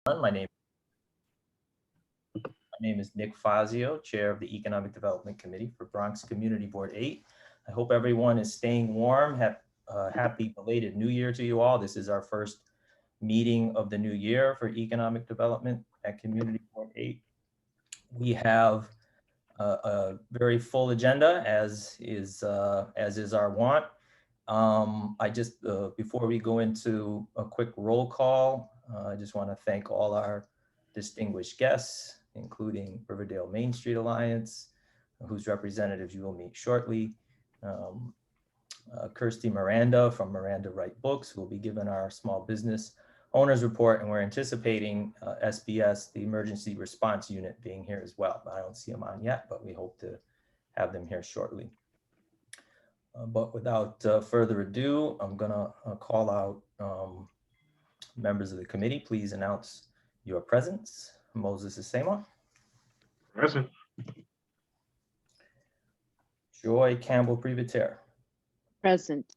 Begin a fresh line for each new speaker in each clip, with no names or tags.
My name is Nick Fazio, Chair of the Economic Development Committee for Bronx Community Board 8. I hope everyone is staying warm. Happy belated New Year to you all. This is our first meeting of the new year for Economic Development at Community Board 8. We have a very full agenda, as is our want. Before we go into a quick roll call, I just want to thank all our distinguished guests, including Riverdale Main Street Alliance, whose representatives you will meet shortly. Kirsty Miranda from Miranda Wright Books, who will be given our small business owners report, and we're anticipating SBS, the Emergency Response Unit, being here as well. I don't see them on yet, but we hope to have them here shortly. But without further ado, I'm gonna call out members of the committee. Please announce your presence. Moses Isema.
Present.
Joy Campbell Privatere.
Present.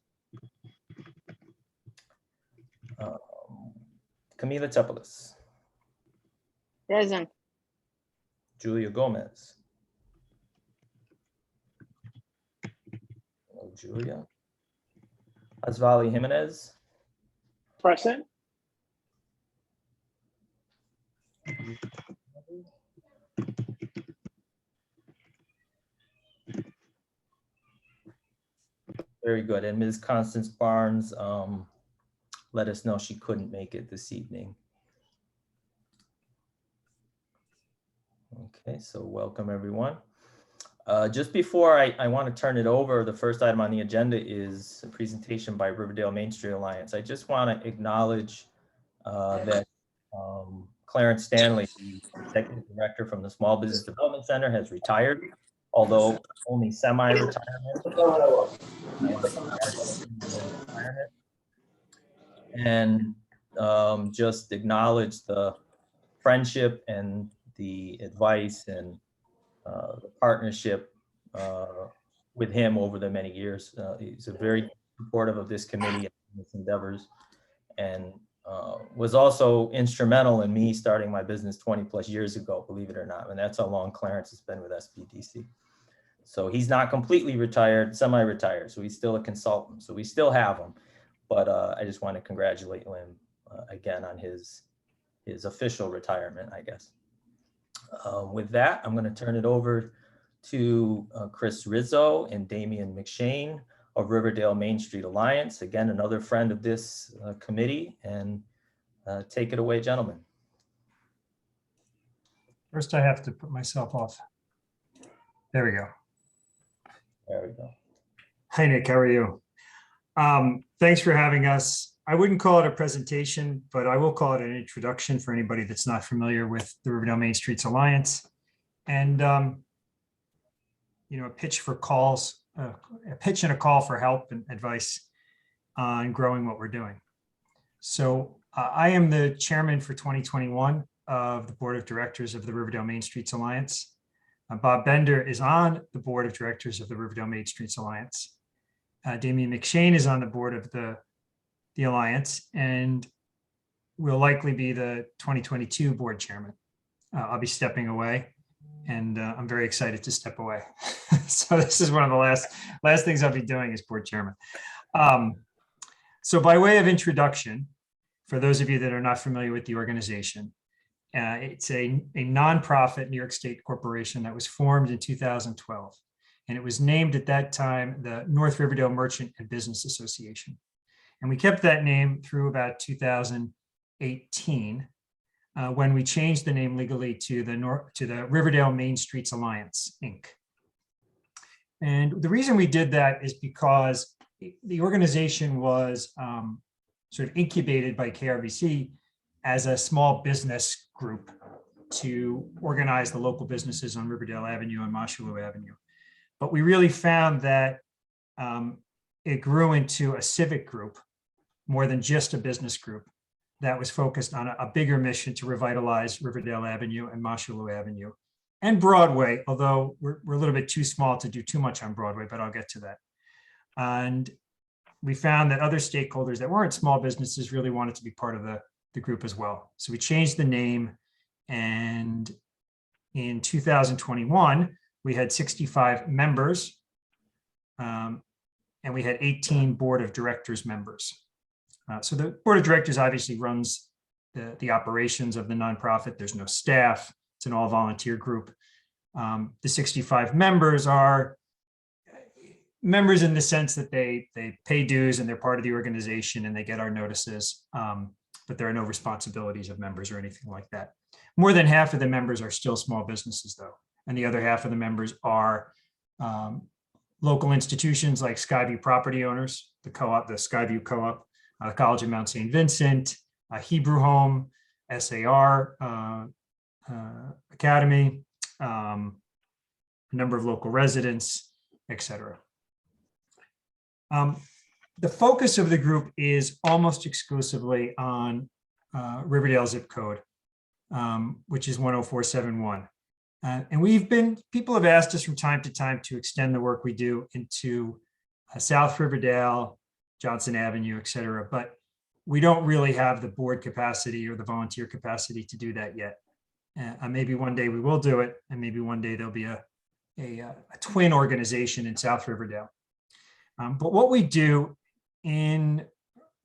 Camila Tepelis.
Present.
Julia Gomez. Hello, Julia. Asvali Jimenez.
Present.
Very good. And Ms. Constance Barnes let us know she couldn't make it this evening. Okay, so welcome everyone. Just before I want to turn it over, the first item on the agenda is a presentation by Riverdale Main Street Alliance. I just want to acknowledge that Clarence Stanley, the Executive Director from the Small Business Development Center, has retired, although only semi-retirement. And just acknowledge the friendship and the advice and the partnership with him over the many years. He's a very supportive of this committee and its endeavors, and was also instrumental in me starting my business 20 plus years ago, believe it or not. And that's how long Clarence has been with SBDC. So he's not completely retired, semi-retired. So he's still a consultant. So we still have him. But I just want to congratulate him again on his official retirement, I guess. With that, I'm going to turn it over to Chris Rizzo and Damian McShane of Riverdale Main Street Alliance. Again, another friend of this committee, and take it away, gentlemen.
First, I have to put myself off. There we go.
There we go.
Hi, Nick. How are you? Thanks for having us. I wouldn't call it a presentation, but I will call it an introduction for anybody that's not familiar with the Riverdale Main Streets Alliance. And, a pitch for calls, a pitch and a call for help and advice on growing what we're doing. So I am the chairman for 2021 of the board of directors of the Riverdale Main Streets Alliance. Bob Bender is on the board of directors of the Riverdale Main Streets Alliance. Damian McShane is on the board of the Alliance and will likely be the 2022 board chairman. I'll be stepping away, and I'm very excited to step away. So this is one of the last things I'll be doing as board chairman. So by way of introduction, for those of you that are not familiar with the organization, it's a nonprofit New York State corporation that was formed in 2012. And it was named at that time the North Riverdale Merchant and Business Association. And we kept that name through about 2018, when we changed the name legally to the Riverdale Main Streets Alliance, Inc. And the reason we did that is because the organization was sort of incubated by KRVC as a small business group to organize the local businesses on Riverdale Avenue and Moshulu Avenue. But we really found that it grew into a civic group more than just a business group that was focused on a bigger mission to revitalize Riverdale Avenue and Moshulu Avenue and Broadway, although we're a little bit too small to do too much on Broadway, but I'll get to that. And we found that other stakeholders that weren't small businesses really wanted to be part of the the group as well. So we changed the name, and in 2021, we had 65 members, and we had 18 board of directors members. So the board of directors obviously runs the operations of the nonprofit. There's no staff. It's an all volunteer group. The 65 members are members in the sense that they pay dues and they're part of the organization and they get our notices, but there are no responsibilities of members or anything like that. More than half of the members are still small businesses though. And the other half of the members are local institutions like Skyview Property Owners, the co-op, the Skyview Co-op, the College of Mount St. Vincent, Hebrew Home, SAR Academy, a number of local residents, etc. The focus of the group is almost exclusively on Riverdale zip code, which is 10471. And people have asked us from time to time to extend the work we do into South Riverdale, Johnson Avenue, et cetera, but we don't really have the board capacity or the volunteer capacity to do that yet. Maybe one day we will do it, and maybe one day there'll be a twin organization in South Riverdale. But what we do in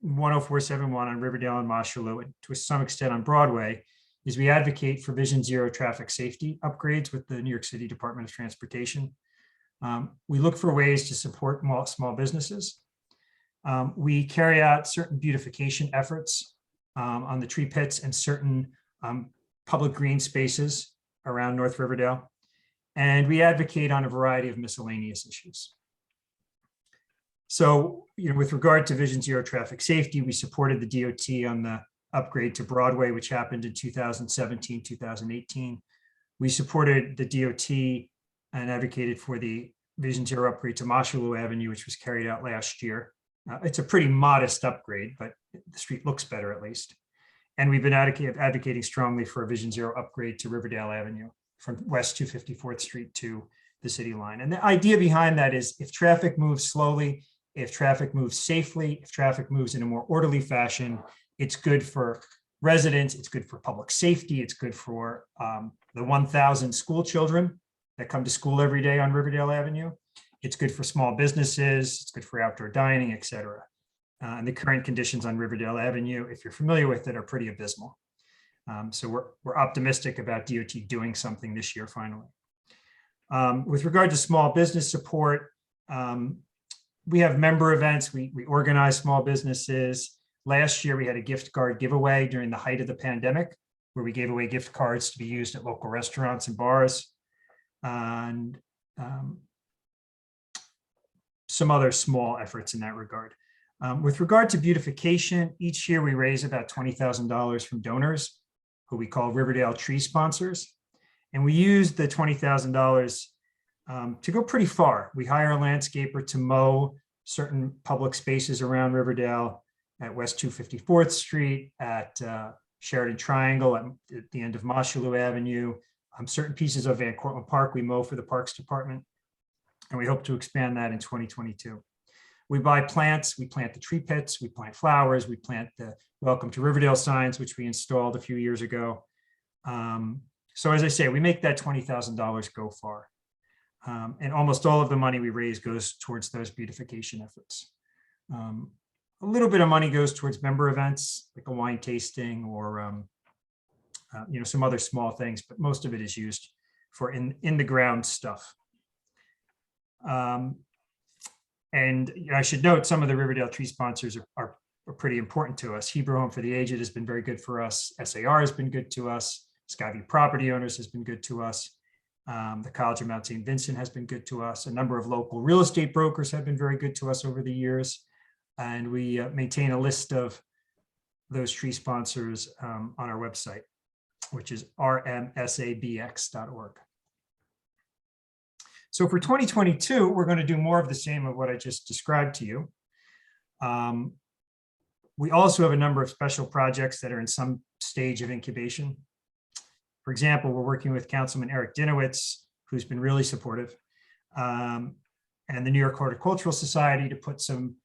10471 on Riverdale and Mosholu, and to some extent on Broadway, is we advocate for Vision Zero traffic safety upgrades with the New York City Department of Transportation. We look for ways to support small businesses. We carry out certain beautification efforts on the tree pits and certain public green spaces around North Riverdale. And we advocate on a variety of miscellaneous issues. So, with regard to Vision Zero traffic safety, we supported the DOT on the upgrade to Broadway, which happened in 2017, 2018. We supported the DOT and advocated for the Vision Zero upgrade to Mosholu Avenue, which was carried out last year. It's a pretty modest upgrade, but the street looks better at least. And we've been advocating strongly for a Vision Zero upgrade to Riverdale Avenue from West 254th Street to the city line. And the idea behind that is if traffic moves slowly, if traffic moves safely, if traffic moves in a more orderly fashion, it's good for residents, it's good for public safety, it's good for the 1,000 school children that come to school every day on Riverdale Avenue. It's good for small businesses, it's good for outdoor dining, et cetera. And the current conditions on Riverdale Avenue, if you're familiar with it, are pretty abysmal. So we're optimistic about DOT doing something this year, finally. With regard to small business support, we have member events, we organize small businesses. Last year, we had a gift card giveaway during the height of the pandemic, where we gave away gift cards to be used at local restaurants and bars. And some other small efforts in that regard. With regard to beautification, each year we raise about $20,000 from donors, who we call Riverdale Tree Sponsors. And we use the $20,000 to go pretty far. We hire a landscaper to mow certain public spaces around Riverdale at West 254th Street, at Sheridan Triangle, at the end of Mosholu Avenue, certain pieces of Van Cortlandt Park we mow for the Parks Department. And we hope to expand that in 2022. We buy plants, we plant the tree pits, we plant flowers, we plant the Welcome to Riverdale signs, which we installed a few years ago. So as I say, we make that $20,000 go far. And almost all of the money we raise goes towards those beautification efforts. A little bit of money goes towards member events, like a wine tasting or some other small things, but most of it is used for in the ground stuff. And I should note some of the Riverdale tree sponsors are pretty important to us. Hebrew Home for the Aged has been very good for us. SAR has been good to us. Skyview Property Owners has been good to us. The College of Mount St. Vincent has been good to us. A number of local real estate brokers have been very good to us over the years. And we maintain a list of those tree sponsors on our website, which is rmsabx.org. So for 2022, we're going to do more of the same of what I just described to you. We also have a number of special projects that are in some stage of incubation. For example, we're working with Councilman Eric Dinowitz, who's been really supportive, and the New York Horticultural Society to put some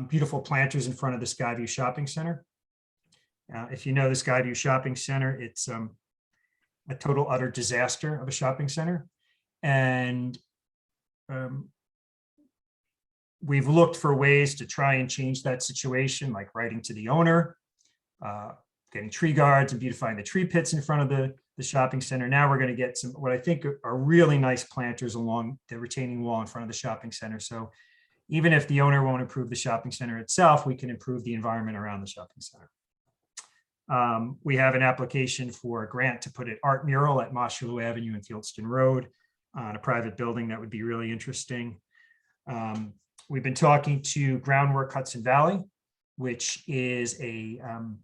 beautiful planters in front of the Skyview Shopping Center. If you know the Skyview Shopping Center, it's a total utter disaster of a shopping center. And we've looked for ways to try and change that situation, like writing to the owner, getting tree guards and beautifying the tree pits in front of the shopping center. Now we're going to get some, what I think are really nice planters along the retaining wall in front of the shopping center. So even if the owner won't improve the shopping center itself, we can improve the environment around the shopping center. We have an application for a grant to put an art mural at Moshulu Avenue and Fieldston Road on a private building. That would be really interesting. We've been talking to Groundwork Hudson Valley, which is an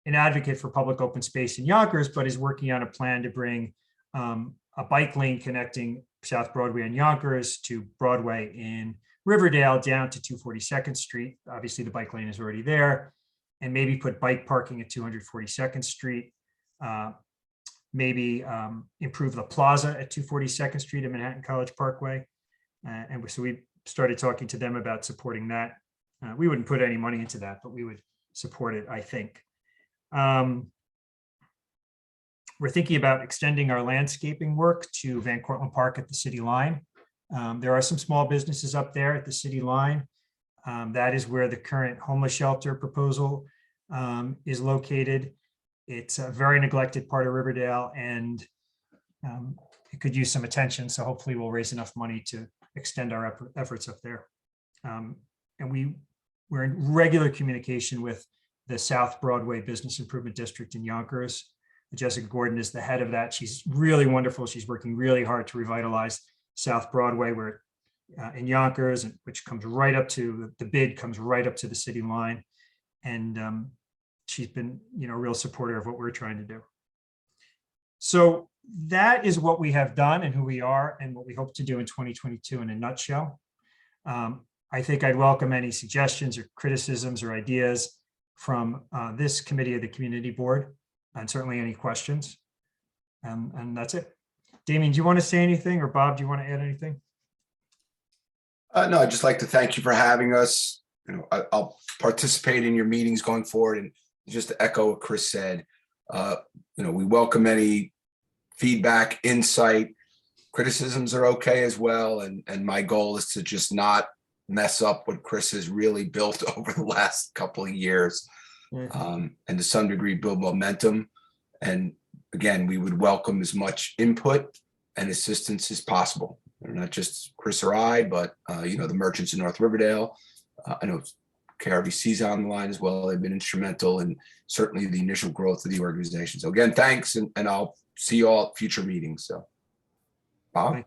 advocate for public open space in Yonkers, but is working on a plan to bring a bike lane connecting South Broadway and Yonkers to Broadway in Riverdale down to 242nd Street. Obviously, the bike lane is already there, and maybe put bike parking at 242nd Street. Maybe improve the plaza at 242nd Street and Manhattan College Parkway. And so we started talking to them about supporting that. We wouldn't put any money into that, but we would support it, I think. We're thinking about extending our landscaping work to Van Cortlandt Park at the city line. There are some small businesses up there at the city line. That is where the current homeless shelter proposal is located. It's a very neglected part of Riverdale, and it could use some attention. So hopefully we'll raise enough money to extend our efforts up there. And we're in regular communication with the South Broadway Business Improvement District in Yonkers. Jessica Gordon is the head of that. She's really wonderful. She's working really hard to revitalize South Broadway, where in Yonkers, which comes right up to the bid, comes right up to the city line. And she's been, a real supporter of what we're trying to do. So that is what we have done and who we are and what we hope to do in 2022 in a nutshell. I think I'd welcome any suggestions or criticisms or ideas from this committee of the community board, and certainly any questions. And that's it. Damien, do you want to say anything, or Bob, do you want to add anything?
No, I'd just like to thank you for having us. I'll participate in your meetings going forward. And just to echo what Chris said, we welcome any feedback, insight. Criticisms are okay as well. And my goal is to just not mess up what Chris has really built over the last couple of years, and to some degree build momentum. And again, we would welcome as much input and assistance as possible. Not just Chris or I, but the merchants in North Riverdale. I know KRVC's on the line as well. They've been instrumental in certainly the initial growth of the organization. So again, thanks, and I'll see you all at future meetings. So, Bob?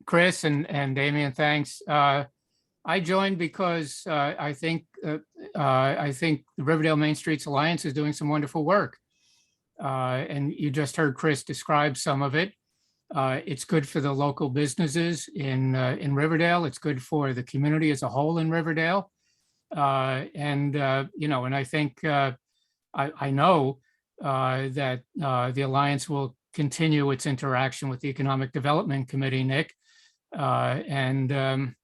Chris and Damien, thanks. I joined because I think the Riverdale Main Streets Alliance is doing some wonderful work. And you just heard Chris describe some of it. It's good for the local businesses in Riverdale. It's good for the community as a whole in Riverdale. And I think I know that the Alliance will continue its interaction with the Economic Development Committee, Nick. We'll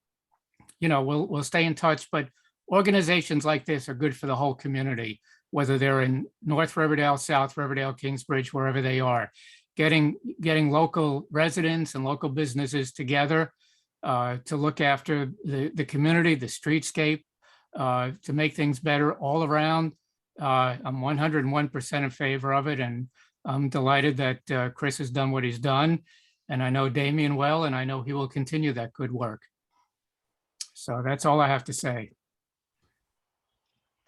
stay in touch, but organizations like this are good for the whole community, whether they're in North Riverdale, South Riverdale, Kingsbridge, wherever they are. Getting local residents and local businesses together to look after the community, the streetscape, to make things better all around. I'm 101% in favor of it, and I'm delighted that Chris has done what he's done. And I know Damien well, and I know he will continue that good work. So that's all I have to say.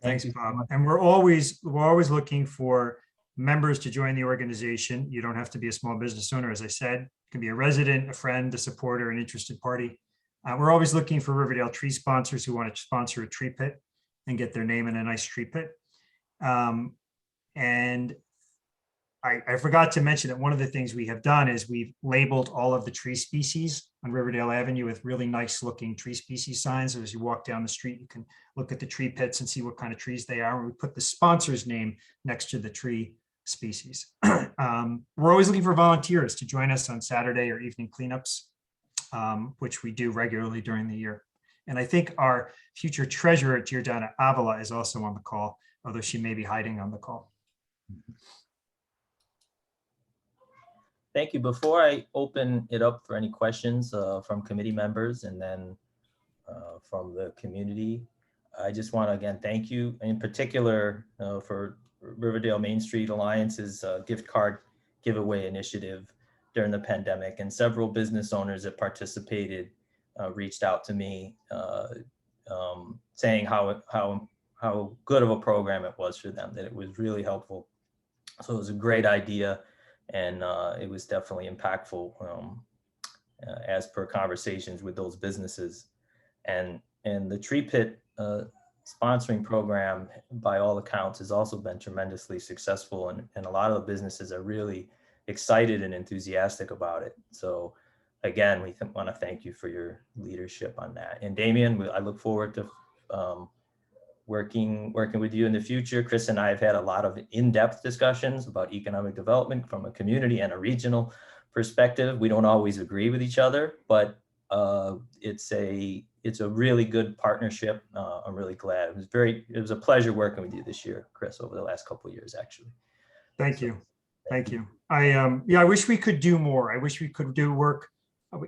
Thanks, Bob. And we're always looking for members to join the organization. You don't have to be a small business owner, as I said. You can be a resident, a friend, a supporter, an interested party. We're always looking for Riverdale tree sponsors who want to sponsor a tree pit and get their name in a nice tree pit. And I forgot to mention that one of the things we have done is we've labeled all of the tree species on Riverdale Avenue with really nice looking tree species signs. So as you walk down the street, you can look at the tree pits and see what kind of trees they are. And we put the sponsor's name next to the tree species. We're always looking for volunteers to join us on Saturday or evening cleanups, which we do regularly during the year. And I think our future treasurer, Giordana Avila, is also on the call, although she may be hiding on the call.
Thank you. Before I open it up for any questions from committee members and then from the community, I just want to again thank you in particular for Riverdale Main Street Alliance's gift card giveaway initiative during the pandemic, and several business owners that participated reached out to me saying how good of a program it was for them, that it was really helpful. So it was a great idea, and it was definitely impactful as per conversations with those businesses. And the Tree Pit sponsoring program, by all accounts, has also been tremendously successful, and a lot of the businesses are really excited and enthusiastic about it. So again, we want to thank you for your leadership on that. And Damien, I look forward to working with you in the future. Chris and I have had a lot of in-depth discussions about economic development from a community and a regional perspective. We don't always agree with each other, but it's a really good partnership. I'm really glad. It was a pleasure working with you this year, Chris, over the last couple of years, actually.
Thank you. Thank you. I wish we could do more. I wish we could do work.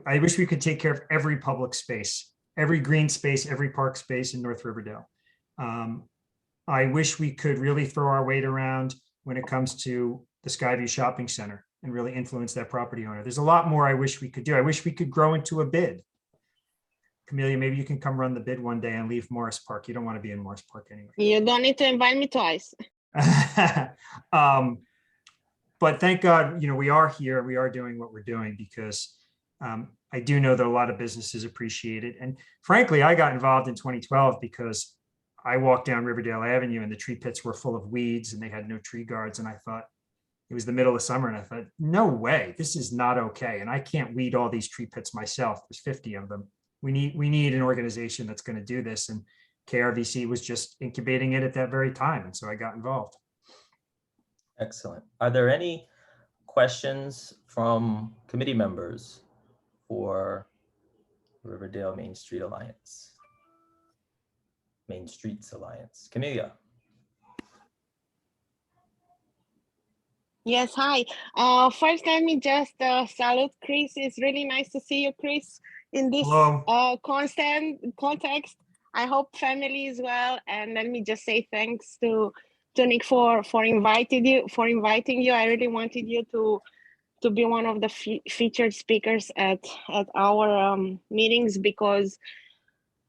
I wish we could take care of every public space, every green space, every park space in North Riverdale. I wish we could really throw our weight around when it comes to the Skyview Shopping Center and really influence that property owner. There's a lot more I wish we could do. I wish we could grow into a bid. Camelia, maybe you can come run the bid one day and leave Morris Park. You don't want to be in Morris Park anyway.
You don't need to invite me twice.
But thank God, we are here. We are doing what we're doing because I do know that a lot of businesses appreciate it. And frankly, I got involved in 2012 because I walked down Riverdale Avenue and the tree pits were full of weeds and they had no tree guards. And I thought, it was the middle of summer, and I thought, no way, this is not okay. And I can't weed all these tree pits myself. There's 50 of them. We need an organization that's going to do this. And KRVC was just incubating it at that very time. And so I got involved.
Excellent. Are there any questions from committee members for Riverdale Main Street Alliance? Main Streets Alliance. Camelia.
Yes, hi. First, let me just salute Chris. It's really nice to see you, Chris, in this constant context. I hope family is well. And let me just say thanks to Nick for inviting you. I really wanted you to be one of the featured speakers at our meetings, because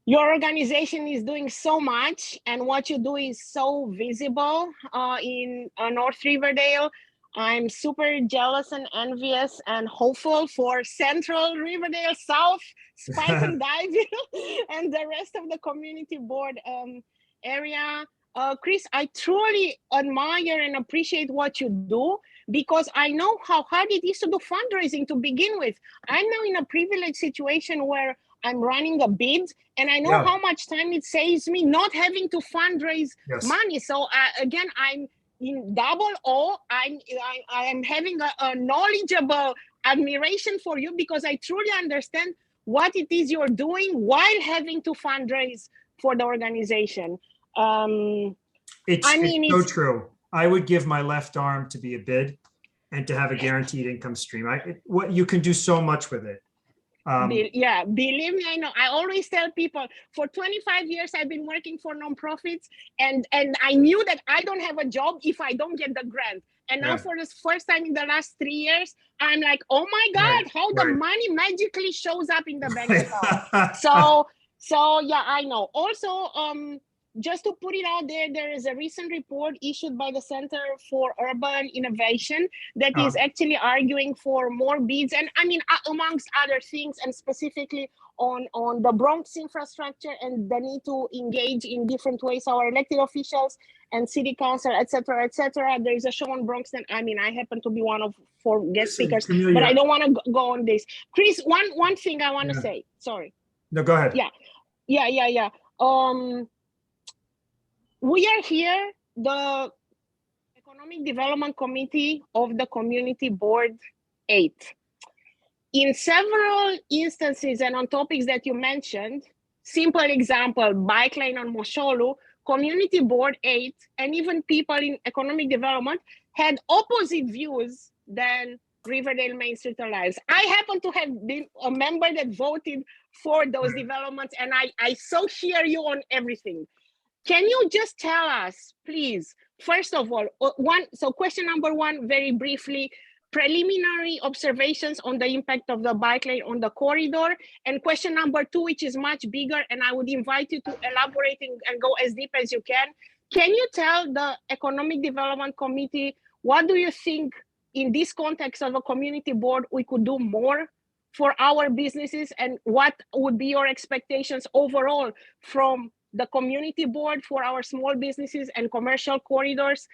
your organization is doing so much and what you do is so visible in North Riverdale. I'm super jealous and envious and hopeful for Central Riverdale, South, Spike and Diveville, and the rest of the community board area. Chris, I truly admire and appreciate what you do, because I know how hard it is to do fundraising to begin with. I'm now in a privileged situation where I'm running a bid, and I know how much time it saves me not having to fundraise money. So again, I'm in double awe. I'm having a knowledgeable admiration for you, because I truly understand what it is you're doing while having to fundraise for the organization.
It's so true. I would give my left arm to be a bid and to have a guaranteed income stream. What you can do so much with it.
Yeah, believe me, I know. I always tell people, for 25 years, I've been working for nonprofits, and I knew that I don't have a job if I don't get the grant. And now for the first time in the last 3 years, I'm like, oh my God, how the money magically shows up in the bank account. So yeah, I know. Also, just to put it out there, there is a recent report issued by the Center for Urban Innovation that is actually arguing for more bids, and I mean, amongst other things, and specifically on the Bronx infrastructure and the need to engage in different ways our elected officials and city council, et cetera, et cetera. There is a show on Bronx, and I mean, I happen to be one of 4 guest speakers, but I don't want to go on this. Chris, one thing I want to say, sorry.
No, go ahead.
Yeah. We are here, the Economic Development Committee of the Community Board 8. In several instances and on topics that you mentioned, simple example, bike lane on Mosholu, Community Board 8, and even people in economic development had opposite views than Riverdale Main Street Alliance. I happen to have been a member that voted for those developments, and I so hear you on everything. Can you just tell us, please, first of all, question number one, very briefly, preliminary observations on the impact of the bike lane on the corridor, and question number two, which is much bigger, and I would invite you to elaborate and go as deep as you can. Can you tell the Economic Development Committee, what do you think in this context of a community board we could do more for our businesses, and what would be your expectations overall from the community board for our small businesses and commercial corridors?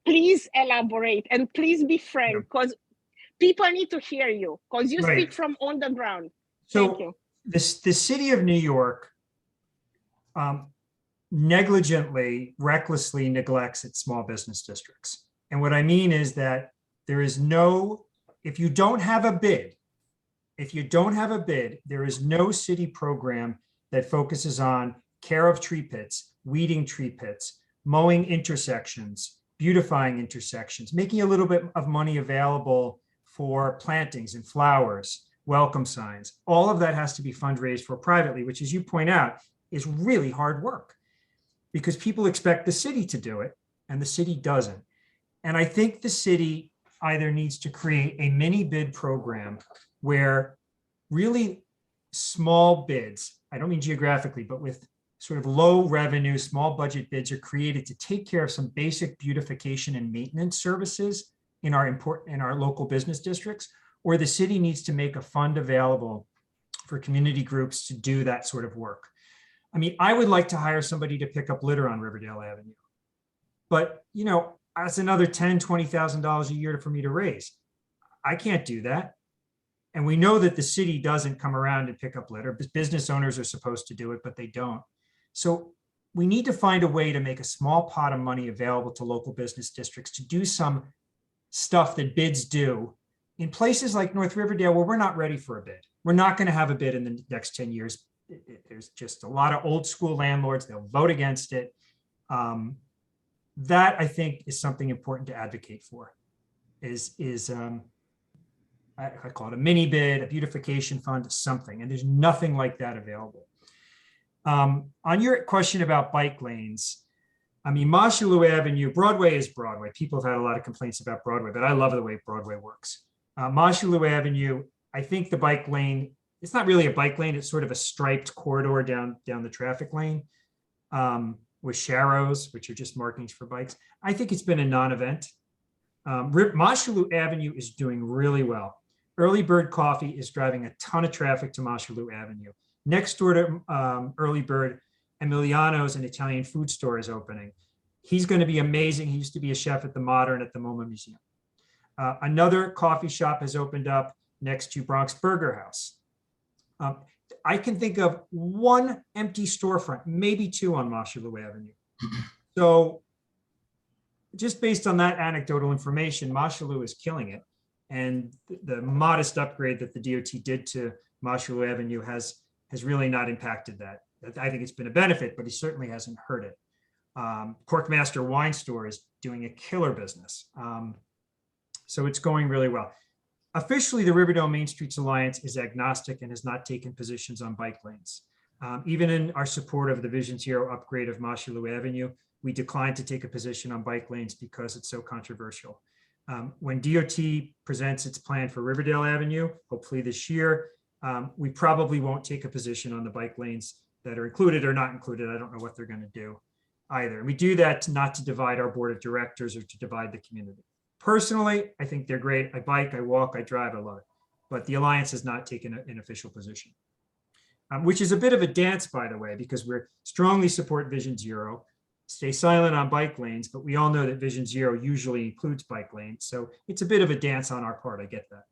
Please elaborate and please be frank, because people need to hear you, because you
Right.
speak from on the ground. Thank you.
The city of New York negligently, recklessly neglects its small business districts. And what I mean is that there is no, if you don't have a bid, there is no city program that focuses on care of tree pits, weeding tree pits, mowing intersections, beautifying intersections, making a little bit of money available for plantings and flowers, welcome signs. All of that has to be fundraised for privately, which, as you point out, is really hard work because people expect the city to do it and the city doesn't. And I think the city either needs to create a mini bid program where really small bids, I don't mean geographically, but with sort of low revenue, small budget bids are created to take care of some basic beautification and maintenance services in our local business districts, or the city needs to make a fund available for community groups to do that sort of work. I mean, I would like to hire somebody to pick up litter on Riverdale Avenue, but that's another $10,000, $20,000 a year for me to raise. I can't do that. And we know that the city doesn't come around and pick up litter. Business owners are supposed to do it, but they don't. So we need to find a way to make a small pot of money available to local business districts to do some stuff that bids do in places like North Riverdale where we're not ready for a bid. We're not going to have a bid in the next 10 years. There's just a lot of old school landlords. They'll vote against it. That I think is something important to advocate for. I call it a mini bid, a beautification fund, something, and there's nothing like that available. On your question about bike lanes, I mean, Mosholu Avenue, Broadway is Broadway. People have had a lot of complaints about Broadway, but I love the way Broadway works. Mosholu Avenue, I think the bike lane, it's not really a bike lane, it's sort of a striped corridor down the traffic lane with sharrows, which are just markings for bikes. I think it's been a non-event. Mosholu Avenue is doing really well. Early Bird Coffee is driving a ton of traffic to Mosholu Avenue. Next door to Early Bird, Emiliano's, an Italian food store, is opening. He's going to be amazing. He used to be a chef at the Modern at the MoMA Museum. Another coffee shop has opened up next to Bronx Burger House. I can think of one empty storefront, maybe two on Mosholu Avenue. So just based on that anecdotal information, Mosholu is killing it. And the modest upgrade that the DOT did to Mosholu Avenue has really not impacted that. I think it's been a benefit, but it certainly hasn't hurt it. Corkmaster Wine Store is doing a killer business. So it's going really well. Officially, the Riverdale Main Streets Alliance is agnostic and has not taken positions on bike lanes. Even in our support of the Vision Zero upgrade of Mosholu Avenue, we declined to take a position on bike lanes because it's so controversial. When DOT presents its plan for Riverdale Avenue, hopefully this year, we probably won't take a position on the bike lanes that are included or not included. I don't know what they're going to do either. And we do that not to divide our board of directors or to divide the community. Personally, I think they're great. I bike, I walk, I drive, I love it. But the Alliance has not taken an official position, which is a bit of a dance, by the way, because we strongly support Vision Zero, stay silent on bike lanes, but we all know that Vision Zero usually includes bike lanes. So it's a bit of a dance on our part. I get that.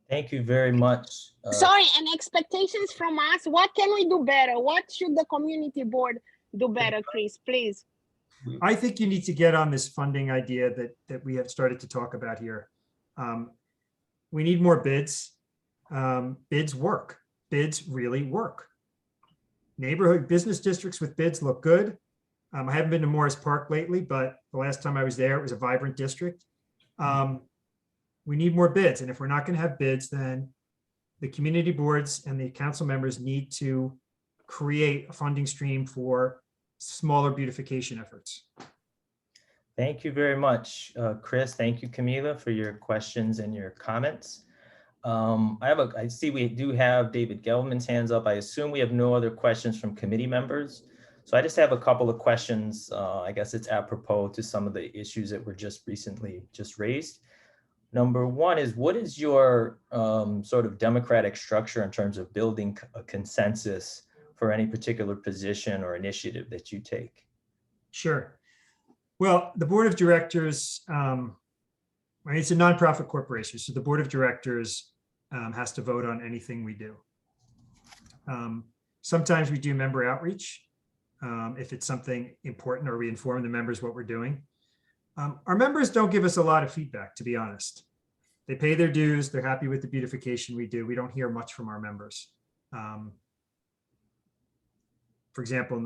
Thank you very much.
Sorry, and expectations from us, what can we do better? What should the community board do better, Chris, please?
I think you need to get on this funding idea that we have started to talk about here. We need more bids. Bids work. bids really work. Neighborhood business districts with bids look good. I haven't been to Morris Park lately, but the last time I was there, it was a vibrant district. We need more bids. And if we're not going to have bids, then the community boards and the council members need to create a funding stream for smaller beautification efforts.
Thank you very much, Chris. Thank you, Camila, for your questions and your comments. I see we do have David Gelman's hands up. I assume we have no other questions from committee members. So I just have a couple of questions. I guess it's apropos to some of the issues that were just raised. Number one is, what is your sort of democratic structure in terms of building a consensus for any particular position or initiative that you take?
Sure. Well, the board of directors, it's a nonprofit corporation, so the board of directors has to vote on anything we do. Sometimes we do member outreach if it's something important, or we inform the members what we're doing. Our members don't give us a lot of feedback, to be honest. They pay their dues. They're happy with the beautification we do. We don't hear much from our members. For example,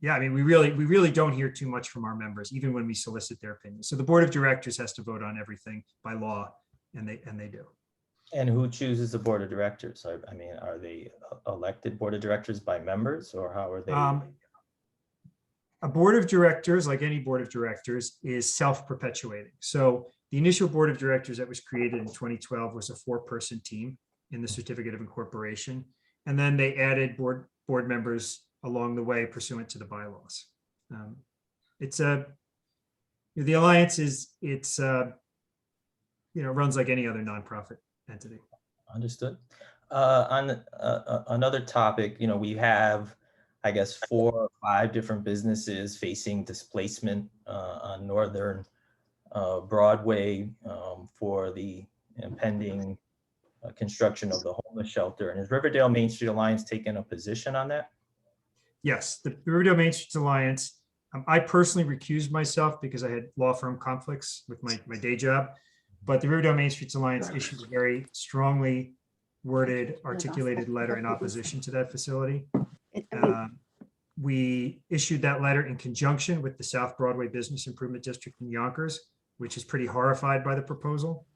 we really don't hear too much from our members, even when we solicit their opinions. So the board of directors has to vote on everything by law, and they do.
And who chooses the board of directors? I mean, are they elected board of directors by members, or how are they?
A board of directors, like any board of directors, is self-perpetuating. So the initial board of directors that was created in 2012 was a 4-person team in the certificate of incorporation. And then they added board members along the way pursuant to the bylaws. The alliance runs like any other nonprofit entity.
Understood. On another topic, we have, I guess, 4 or 5 different businesses facing displacement on Northern Broadway for the impending construction of the homeless shelter. And has Riverdale Main Street Alliance taken a position on that?
Yes, the Riverdale Main Street Alliance. I personally recused myself because I had law firm conflicts with my day job. But the Riverdale Main Streets Alliance issued a very strongly worded, articulated letter in opposition to that facility. We issued that letter in conjunction with the South Broadway Business Improvement District in Yonkers, which is pretty horrified by the proposal.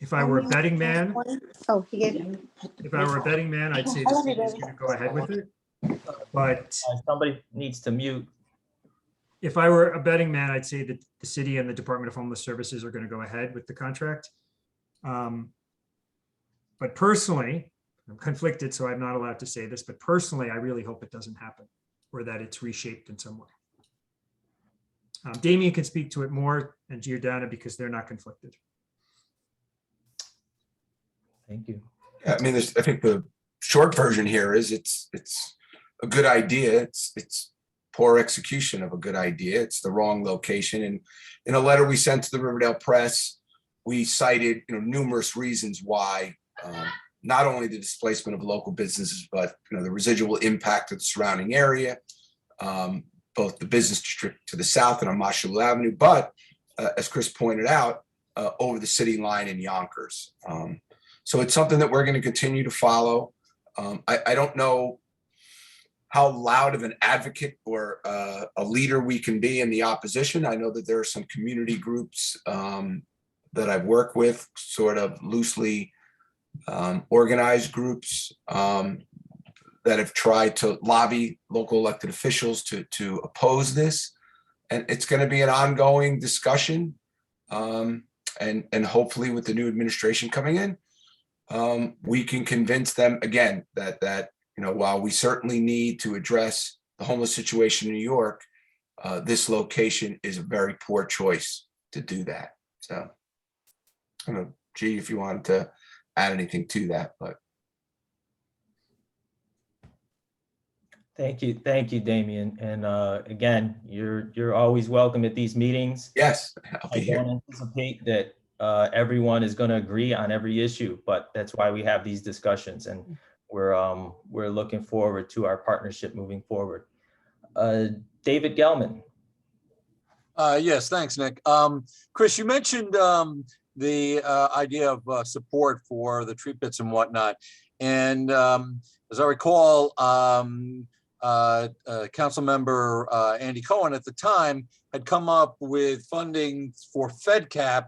If I were a betting man, I'd say the city is going to go ahead with it. But
somebody needs to mute.
If I were a betting man, I'd say that the city and the Department of Homeless Services are going to go ahead with the contract. But personally, I'm conflicted, so I'm not allowed to say this, but personally, I really hope it doesn't happen, or that it's reshaped in some way. Damien can speak to it more, and Giordana, because they're not conflicted.
Thank you.
Yeah, I mean, I think the short version here is it's a good idea. It's poor execution of a good idea. It's the wrong location. And in a letter we sent to the Riverdale Press, we cited numerous reasons why not only the displacement of local businesses, but the residual impact of the surrounding area, both the business district to the south and on Moshulu Avenue, but as Chris pointed out, over the city line in Yonkers. So it's something that we're going to continue to follow. I don't know how loud of an advocate or a leader we can be in the opposition. I know that there are some community groups that I've worked with, sort of loosely organized groups that have tried to lobby local elected officials to oppose this. And it's going to be an ongoing discussion. And hopefully with the new administration coming in, we can convince them again that while we certainly need to address the homeless situation in New York, this location is a very poor choice to do that. So I don't know, G, if you wanted to add anything to that, but.
Thank you, Damien. And again, you're always welcome at these meetings.
Yes, I'll be
I
here.
don't anticipate that everyone is going to agree on every issue, but that's why we have these discussions, and we're looking forward to our partnership moving forward. David Gelman.
Yes, thanks, Nick. Chris, you mentioned the idea of support for the tree pits and whatnot. And as I recall, council member Andy Cohen at the time had come up with funding for FedCap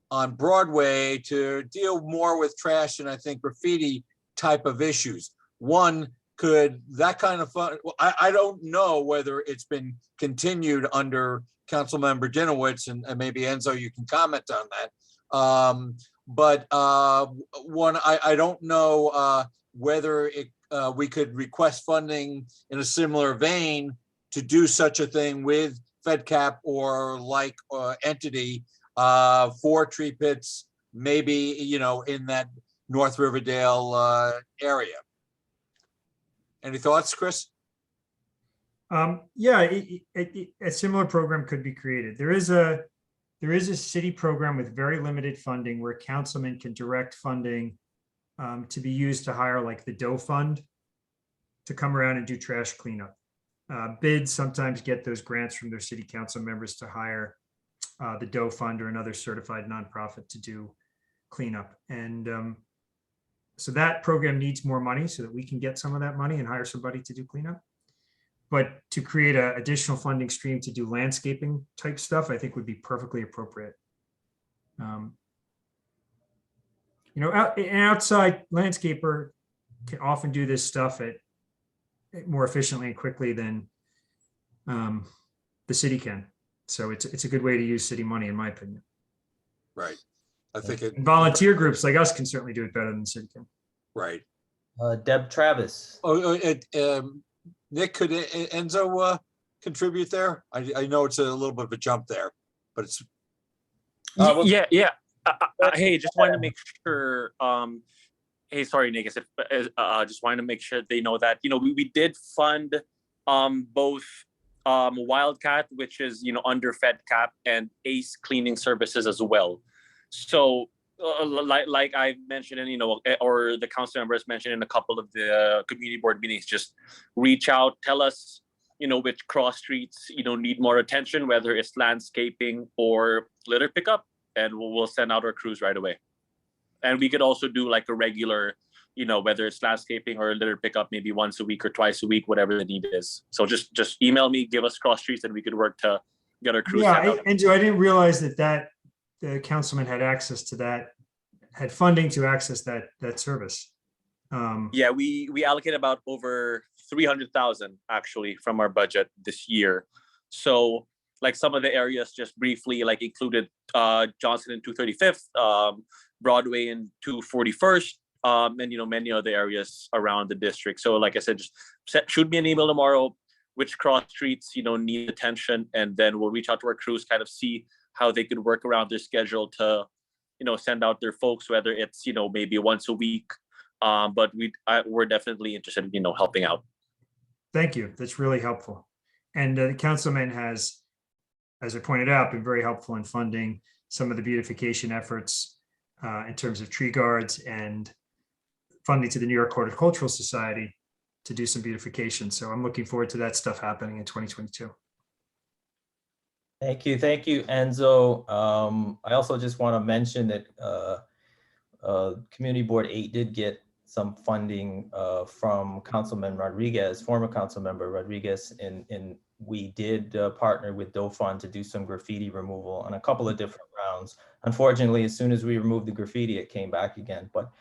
on Broadway to deal more with trash and I think graffiti type of issues. One, could that kind of fund, I don't know whether it's been continued under Councilmember Dinowitz, and maybe Enzo, you can comment on that. But one, I don't know whether we could request funding in a similar vein to do such a thing with FedCap or like entity for tree pits, maybe, you know, in that North Riverdale area. Any thoughts, Chris?
Yeah, a similar program could be created. There is a city program with very limited funding where councilmen can direct funding to be used to hire like the Doe Fund to come around and do trash cleanup. Bids sometimes get those grants from their city council members to hire the Doe Fund or another certified nonprofit to do cleanup. And so that program needs more money so that we can get some of that money and hire somebody to do cleanup. But to create an additional funding stream to do landscaping type stuff, I think would be perfectly appropriate. You know, an outside landscaper can often do this stuff at more efficiently and quickly than the city can. So it's a good way to use city money, in my opinion.
Right. I think it.
And volunteer groups like us can certainly do it better than the city can.
Right.
Deb Travis.
Nick, could Enzo contribute there? I know it's a little bit of a jump there, but it's.
Yeah. Hey, just wanted to make sure. Hey, sorry, Nick. Just wanted to make sure they know that, you know, we did fund both Wildcat, which is, you know, under FedCap, and ACE Cleaning Services as well. So like I mentioned, and, you know, or the council members mentioned in a couple of the community board meetings, just reach out, tell us, you know, which cross streets, you know, need more attention, whether it's landscaping or litter pickup, and we'll send out our crews right away. And we could also do like a regular, you know, whether it's landscaping or litter pickup, maybe once a week or twice a week, whatever the need is. So just email me, give us cross streets, and we could work to get our crews sent out.
And Joe, I didn't realize that the councilman had access to that, had funding to access that service.
Yeah, we allocate about over 300,000 actually from our budget this year. So like some of the areas just briefly like included Johnson and 235th, Broadway and 241st, and, you know, many other areas around the district. So like I said, just shoot me an email tomorrow, which cross streets, you know, need attention, and then we'll reach out to our crews, kind of see how they could work around their schedule to, you know, send out their folks, whether it's, you know, maybe once a week. But we're definitely interested in, you know, helping out.
Thank you. That's really helpful. And the councilman has, as I pointed out, been very helpful in funding some of the beautification efforts in terms of tree guards and funding to the New York Horticultural Society to do some beautification. So I'm looking forward to that stuff happening in 2022.
Thank you, Enzo. I also just want to mention that Community Board 8 did get some funding from Councilman Rodriguez, former council member Rodriguez, and we did partner with Doe Fund to do some graffiti removal on a couple of different rounds. Unfortunately, as soon as we removed the graffiti, it came back again. But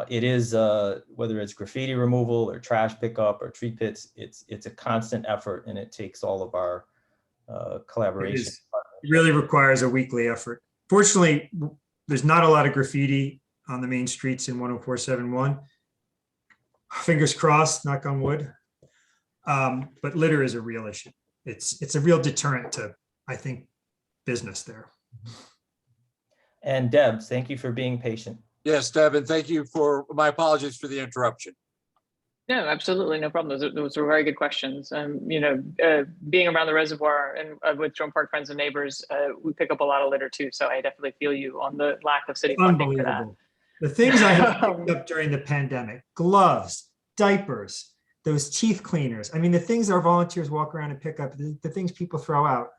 it is, whether it's graffiti removal or trash pickup or tree pits, it's a constant effort, and it takes all of our collaboration.
It really requires a weekly effort. Fortunately, there's not a lot of graffiti on the main streets in 10471. Fingers crossed, knock on wood. But litter is a real issue. It's a real deterrent to, I think, business there.
And Deb, thank you for being patient.
Yes, Deb, and thank you for, my apologies for the interruption.
No, absolutely, no problem. Those were very good questions. You know, being around the reservoir and with Drone Park Friends and Neighbors, we pick up a lot of litter too. So I definitely feel you on the lack of city funding for that.
Unbelievable. The things I have picked up during the pandemic: gloves, diapers, those teeth cleaners. I mean, the things our volunteers walk around and pick up, the things people throw out.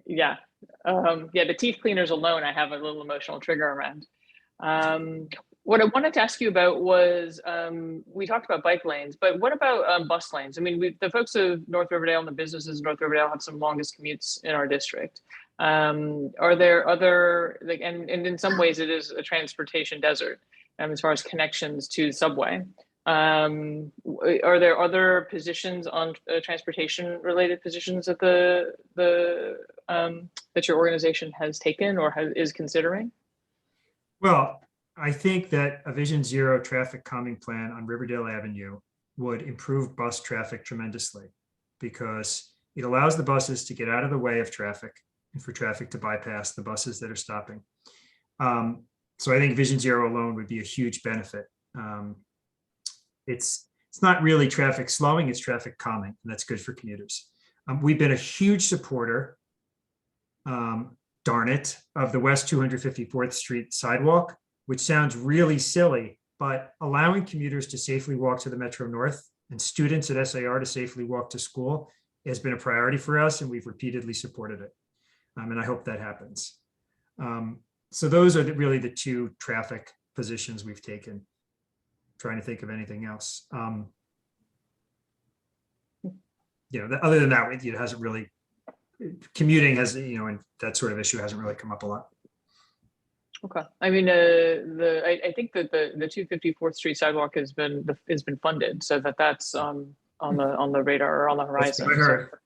Yeah, Yeah, the teeth cleaners alone, I have a little emotional trigger around. What I wanted to ask you about was, we talked about bike lanes, but what about bus lanes? I mean, the folks of North Riverdale and the businesses in North Riverdale have some longest commutes in our district. Are there other, like, and in some ways it is a transportation desert, as far as connections to the subway. Are there other positions on transportation related positions that that your organization has taken or is considering?
Well, I think that a Vision Zero traffic calming plan on Riverdale Avenue would improve bus traffic tremendously because it allows the buses to get out of the way of traffic and for traffic to bypass the buses that are stopping. So I think Vision Zero alone would be a huge benefit. It's not really traffic slowing, it's traffic calming, and that's good for commuters. We've been a huge supporter, darn it, of the West 254th Street sidewalk, which sounds really silly, but allowing commuters to safely walk to the Metro North and students at SAR to safely walk to school has been a priority for us, and we've repeatedly supported it. And I hope that happens. So those are really the two traffic positions we've taken. Trying to think of anything else. Other than that, it hasn't really, commuting has, and that sort of issue hasn't really come up a lot.
Okay. I mean, I think that the 254th Street sidewalk has been funded, so that's on the radar or on the horizon.
That's what I heard.
So,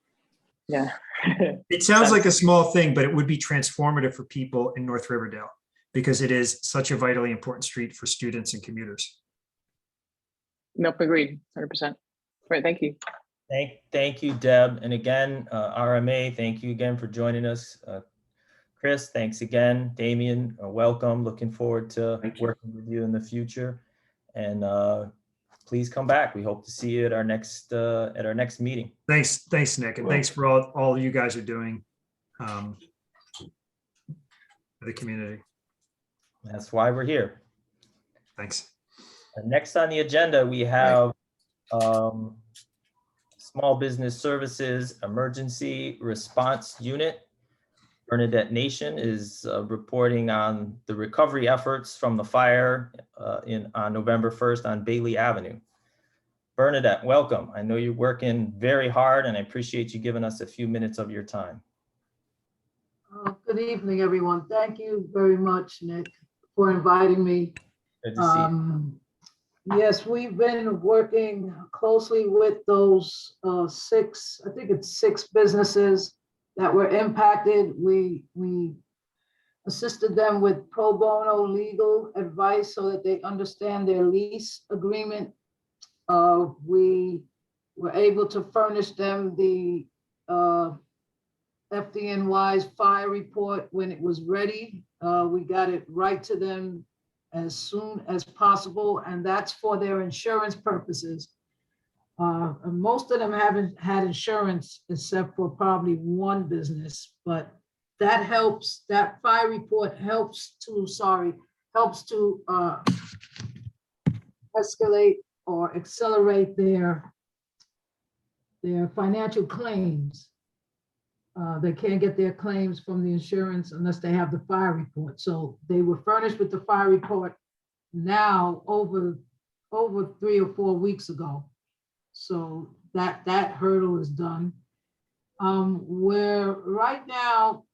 yeah.
It sounds like a small thing, but it would be transformative for people in North Riverdale because it is such a vitally important street for students and commuters.
Nope, agreed, 100%. Right, thank you.
Thank you, Deb. And again, RMA, thank you again for joining us. Chris, thanks again. Damien, welcome. Looking forward to working with you in the future. And please come back. We hope to see you at our next meeting.
Thanks, Nick, and thanks for all you guys are doing for the community.
That's why we're here.
Thanks.
Next on the agenda, we have Small Business Services Emergency Response Unit. Bernadette Nation is reporting on the recovery efforts from the fire on November 1st on Bailey Avenue. Bernadette, welcome. I know you're working very hard and I appreciate you giving us a few minutes of your time.
Good evening, everyone. Thank you very much, Nick, for inviting me.
Good to see you.
Yes, we've been working closely with those six businesses that were impacted. We assisted them with pro bono legal advice so that they understand their lease agreement. We were able to furnish them the FDNY's fire report when it was ready. We got it right to them as soon as possible, and that's for their insurance purposes. Most of them haven't had insurance except for probably one business, but that helps. That fire report helps to escalate or accelerate their financial claims. They can't get their claims from the insurance unless they have the fire report. So they were furnished with the fire report now over 3 or 4 weeks ago. So that hurdle is done. We're right now,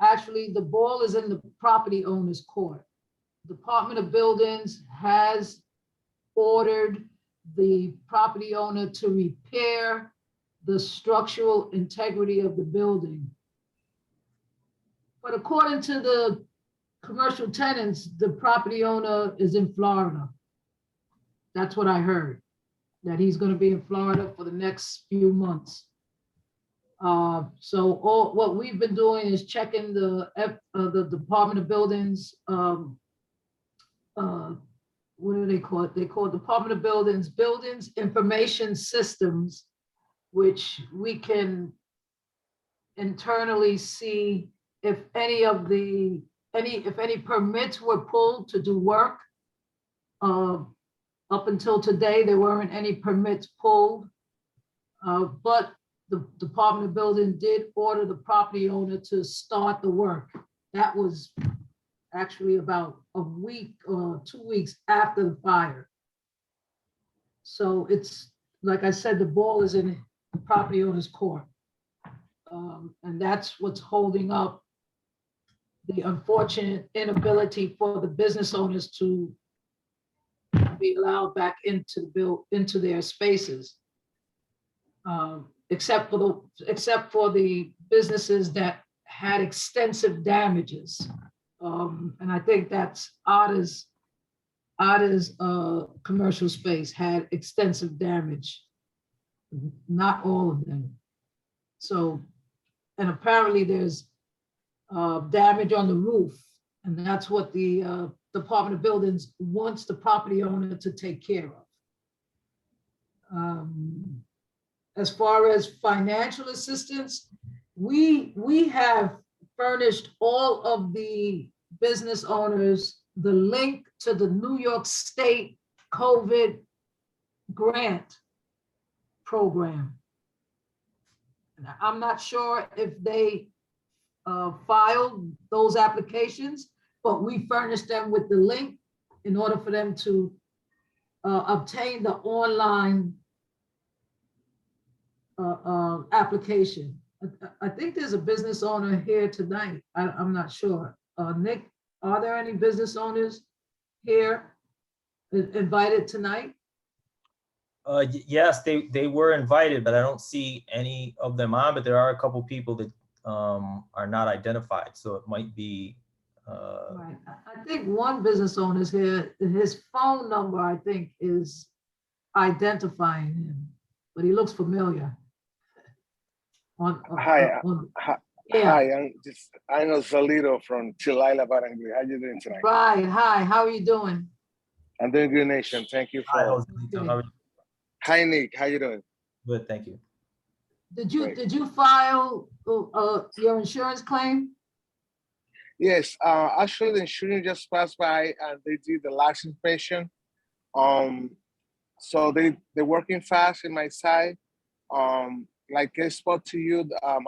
actually the ball is in the property owner's court. Department of Buildings has ordered the property owner to repair the structural integrity of the building. But according to the commercial tenants, the property owner is in Florida. That's what I heard, that he's going to be in Florida for the next few months. So what we've been doing is checking the Department of Buildings, what do they call it? They call it Department of Buildings Information Systems, which we can internally see if any permits were pulled to do work. Up until today, there weren't any permits pulled, but the Department of Building did order the property owner to start the work. That was actually about a week or 2 weeks after the fire. So it's, like I said, the ball is in the property owner's court. And that's what's holding up the unfortunate inability for the business owners to be allowed back into their spaces. Except for the businesses that had extensive damages. And I think that's Otta's commercial space had extensive damage. Not all of them. So, and apparently there's damage on the roof, and that's what the Department of Buildings wants the property owner to take care of. As far as financial assistance, we have furnished all of the business owners the link to the New York State COVID grant program. And I'm not sure if they filed those applications, but we furnished them with the link in order for them to obtain the online application. I think there's a business owner here tonight. I'm not sure. Nick, are there any business owners here invited tonight?
Yes, they were invited, but I don't see any of them on, but there are a couple people that are not identified. So it might be.
Right. I think one business owner is here. His phone number, I think, is identifying him, but he looks familiar.
Hi, I know Zalito from Chilila, Barangay. How you doing tonight?
Right, hi, how are you doing?
I'm doing good, Nation. Thank you
Hi,
for.
Joselito. How are you?
Hi, Nick. How you doing?
Good, thank you.
Did you
Great.
file your insurance claim?
Yes, actually, the insurance just passed by and they did the last inspection. So they're working fast in my side. Like I spoke to you, I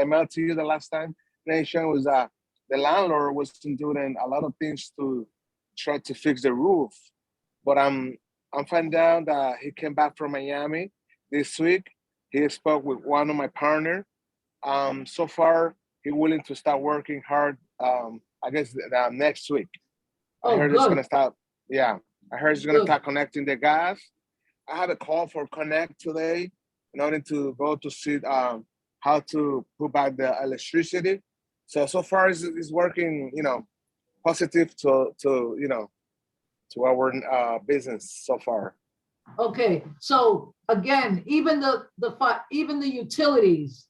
mailed to you the last time, Nation, was that the landlord wasn't doing a lot of things to try to fix the roof. But I'm finding out that he came back from Miami this week. He spoke with one of my partner. So far, he's willing to start working hard. I guess next week. I heard it's gonna start. Yeah, I heard it's gonna start connecting the gas. I had a call for Connect today in order to go to see how to put back the electricity. So far it's working, positive to our business so far.
Okay, so again, even the utilities,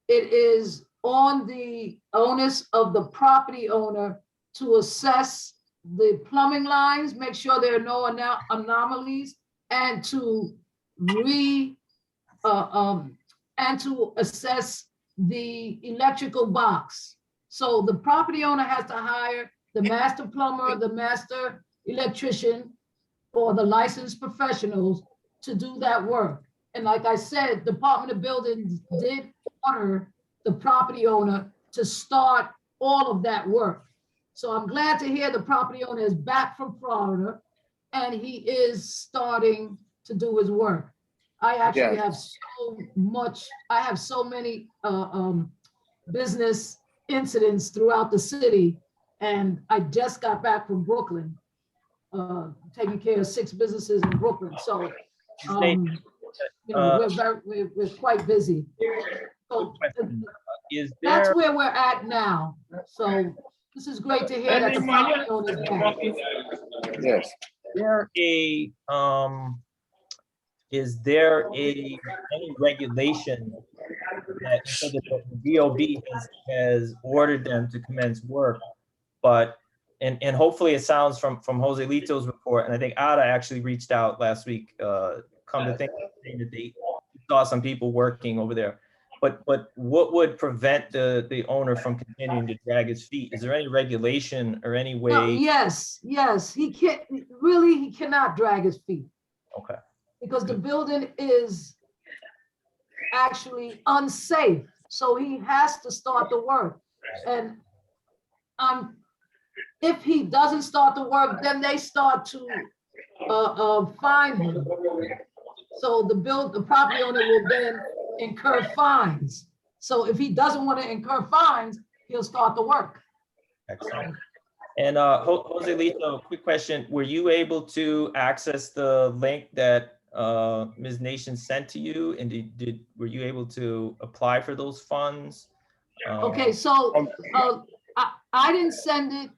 it is on the onus of the property owner to assess the plumbing lines, make sure there are no anomalies, and to assess the electrical box. So the property owner has to hire the master plumber, the master electrician, or the licensed professionals to do that work. And like I said, Department of Buildings did order the property owner to start all of that work. So I'm glad to hear the property owner is back from Florida and he is starting to do his work. I actually have so many business incidents throughout the city, and I just got back from Brooklyn, taking care of 6 businesses in Brooklyn. So, we're quite busy. So that's where we're at now. So this is great to hear that the property owner is back.
Yes.
Is there any regulation that so that the DOB has ordered them to commence work, but and hopefully it sounds from Joselito's report, and I think Ada actually reached out last week, come to think that they saw some people working over there. But what would prevent the owner from continuing to drag his feet? Is there any regulation or any way?
No, yes, he cannot drag his feet.
Okay.
Because the building is actually unsafe. So he has to start the work. And if he doesn't start the work, then they start to fine him. So the property owner will then incur fines. So if he doesn't want to incur fines, he'll start the work.
Excellent. And Jose Lito, quick question. Were you able to access the link that Ms. Nation sent to you? And were you able to apply for those funds?
Okay, so I didn't send it.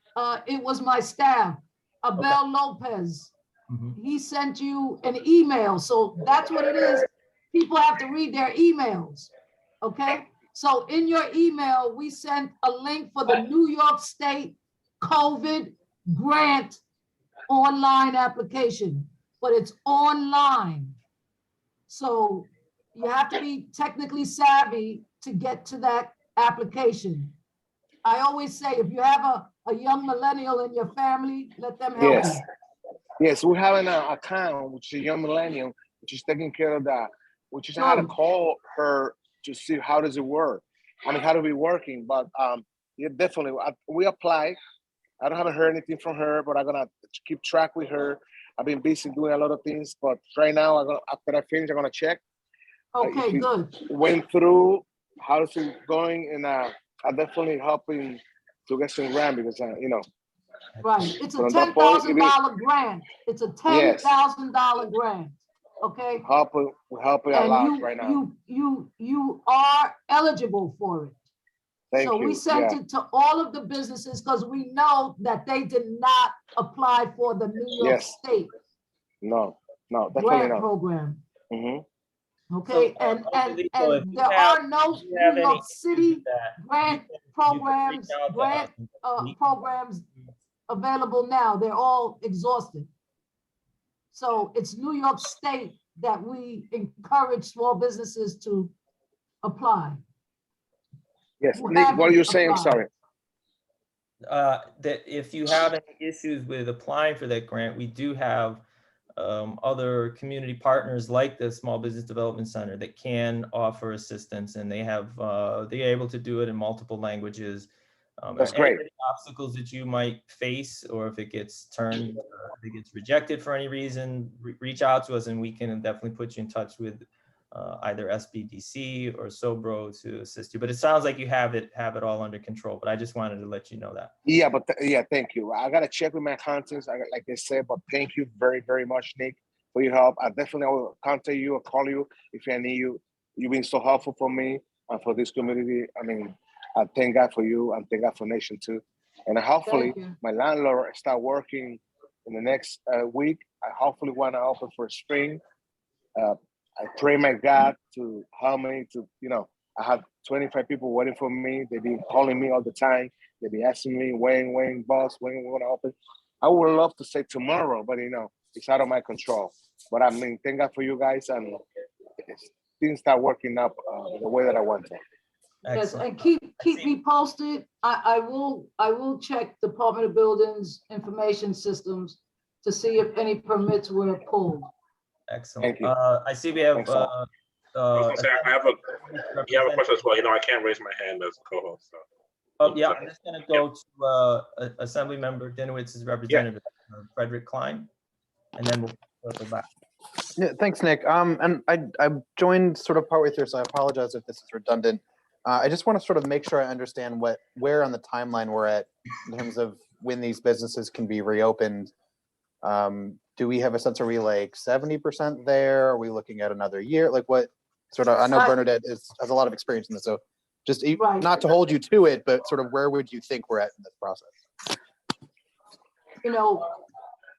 It was my staff, Abel Lopez. He sent you an email. So that's what it is. People have to read their emails. Okay. So in your email, we sent a link for the New York State COVID grant online application, but it's online. So you have to be technically savvy to get to that application. I always say, if you have a young millennial in your family, let them help you.
Yes, we have an account, which is a young millennial, which is taking care of that, which is how to call her to see how does it work. I mean, how to be working, but yeah, definitely, we apply. I haven't heard anything from her, but I'm gonna keep track with her. I've been busy doing a lot of things, but right now, after I finish, I'm gonna check.
Okay, good.
Went through, how is it going, and I'm definitely helping to get some grant because, you know.
Right, it's a $10,000 grant. It's a $10,000 grant, okay?
We're helping a lot right now.
You are eligible for it.
Thank
so
you.
We sent it to all of the businesses because we know that they did not apply for the New York State
No, definitely
grant
not.
program.
Mm-hmm.
Okay,
So,
and there are no New York City grant programs, programs available now. They're all exhausted. So it's New York State that we encourage small businesses to apply.
Yes, Nick, what are you saying? Sorry.
That if you have any issues with applying for that grant, we do have other community partners like the Small Business Development Center that can offer assistance, and they're able to do it in multiple languages.
That's great.
Any obstacles that you might face, or if it gets turned, if it gets rejected for any reason, reach out to us and we can definitely put you in touch with either SBDC or SOBRO to assist you. But it sounds like you have it all under control, but I just wanted to let you know that.
Yeah, but thank you. I got to check with my accountants, like I said, but thank you very, very much, Nick, for your help. I definitely will contact you or call you if I need you. You've been so helpful for me and for this community. I mean, I thank God for you and thank God for Nation too. And hopefully my landlord start working in the next week. I hopefully want to open for spring. I pray my God to help me to, I have 25 people waiting for me. They've been calling me all the time. They've been asking me, when, boss, when we want to open. I would love to say tomorrow, but it's out of my control. But I mean, thank God for you guys, and things start working up the way that I want to.
Yes, and keep me posted. I will check Department of Buildings information systems to see if any permits were pulled.
Excellent.
Thank you.
I see we have.
I have a question as well. I can't raise my hand as a co-host. So.
Oh yeah, I'm just going to go to Assembly Member Dinowitz's representative, Frederick Klein, and then we'll go back.
Yeah, thanks, Nick. And I joined sort of partway through, so I apologize if this is redundant. I just want to sort of make sure I understand where on the timeline we're at in terms of when these businesses can be reopened. Do we have a sense, are we like 70% there? Are we looking at another year? Like what sort of, I know Bernadette has a lot of experience in this, so just not to hold you to it, but sort of where would you think we're at in this process?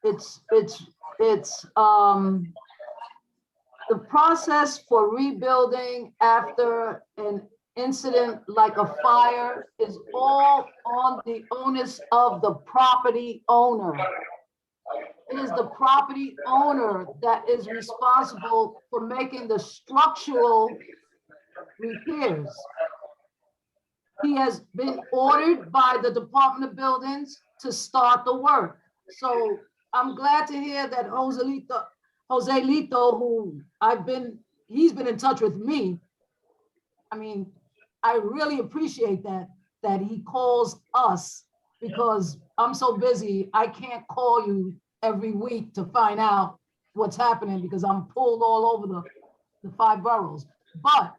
It's the process for rebuilding after an incident like a fire is all on the onus of the property owner. It is the property owner that is responsible for making the structural repairs. He has been ordered by the Department of Buildings to start the work. So I'm glad to hear that Jose Lito, who he's been in touch with me I mean, I really appreciate that he calls us, because I'm so busy, I can't call you every week to find out what's happening because I'm pulled all over the 5 boroughs. But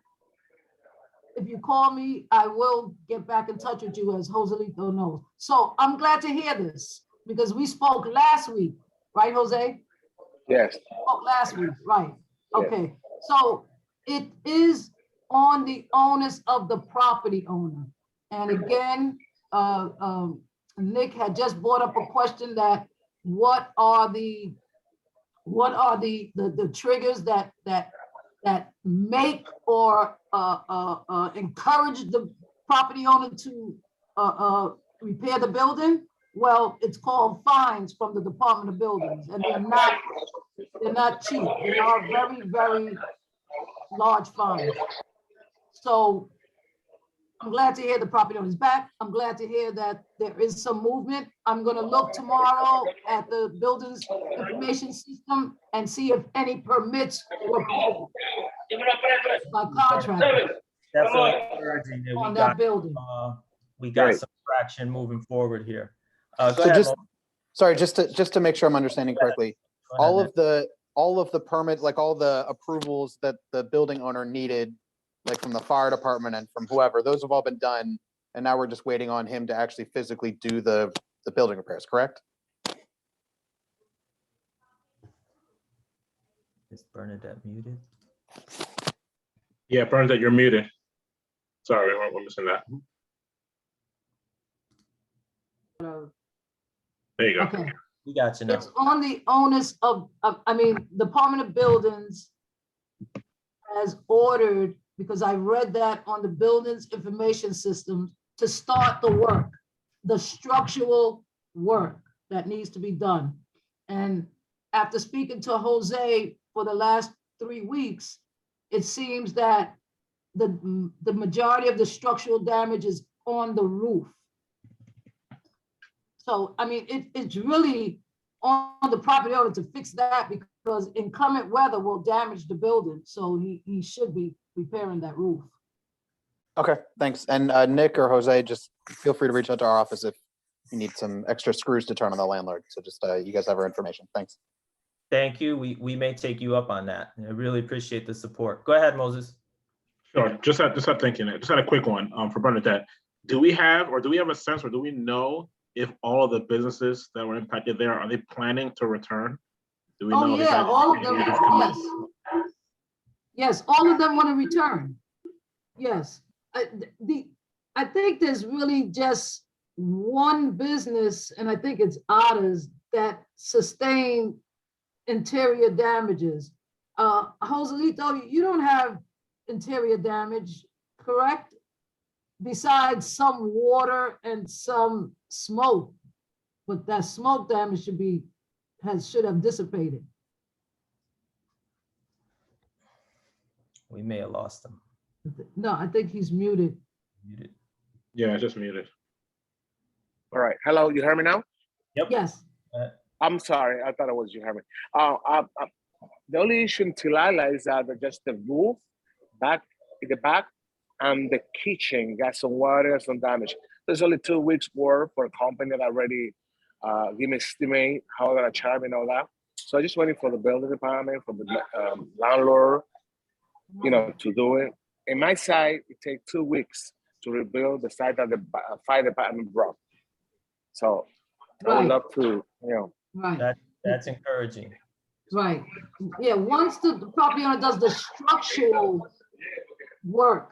if you call me, I will get back in touch with you, as Joselito knows. So I'm glad to hear this because we spoke last week, right, Jose?
Yes.
Spoke last week, right?
Yes.
Okay, so it is on the onus of the property owner. And again, Nick had just brought up a question that what are the triggers that make or encourage the property owner to repair the building? Well, it's called fines from the Department of Buildings, and they're not cheap. They are very, very large fines. So I'm glad to hear the property owner is back. I'm glad to hear that there is some movement. I'm gonna look tomorrow at the buildings information system and see if any permits were pulled by contractor
Definitely encouraging that
on that building.
we got
Great.
some traction moving forward here. Go
So
ahead,
just,
Mo.
sorry, just to make sure I'm understanding correctly,
Go ahead, Nick.
all of the permits, like all the approvals that the building owner needed, like from the fire department and from whoever, those have all been done. And now we're just waiting on him to actually physically do the building repairs, correct?
Is Bernadette muted?
Yeah, Bernadette, you're muted. Sorry, we're missing that. There you go.
Okay.
We got you now.
It's on the onus of, I mean, Department of Buildings has ordered, because I read that on the buildings information system, to start the work, the structural work that needs to be done. And after speaking to Jose for the last 3 weeks, it seems that the majority of the structural damage is on the roof. So, I mean, it's really on the property owner to fix that, because inclement weather will damage the building. So he should be repairing that roof.
Okay, thanks. And Nick or Jose, just feel free to reach out to our office if you need some extra screws to turn on the landlord. So just, you guys have our information. Thanks.
Thank you. We may take you up on that. I really appreciate the support. Go ahead, Moses.
Sure. Just had thinking. Just had a quick one for Bernadette. Do we have a sense, or do we know if all of the businesses that were impacted there, are they planning to return? Do we know?
Oh, yeah, all of them, yes. Yes, all of them want to return. Yes. I think there's really just one business, and I think it's Otters, that sustained interior damages. Joselito, you don't have interior damage, correct? Besides some water and some smoke, but that smoke damage should have dissipated.
We may have lost him.
No, I think he's muted.
Muted.
Yeah, just muted.
All right. Hello, you hear me now?
Yep.
Yes.
I'm sorry. I thought it was you hear me. The only issue in Tilala is that just the roof in the back and the kitchen got some water, some damage. There's only 2 weeks work for a company that already give me estimate how they're gonna charge me and all that. So I just waiting for the building department, for the landlord, to do it. In my side, it takes 2 weeks to rebuild the site that the fire department broke. So I would love to,
Right.
That's encouraging.
Right. Yeah, once the property owner does the structural work,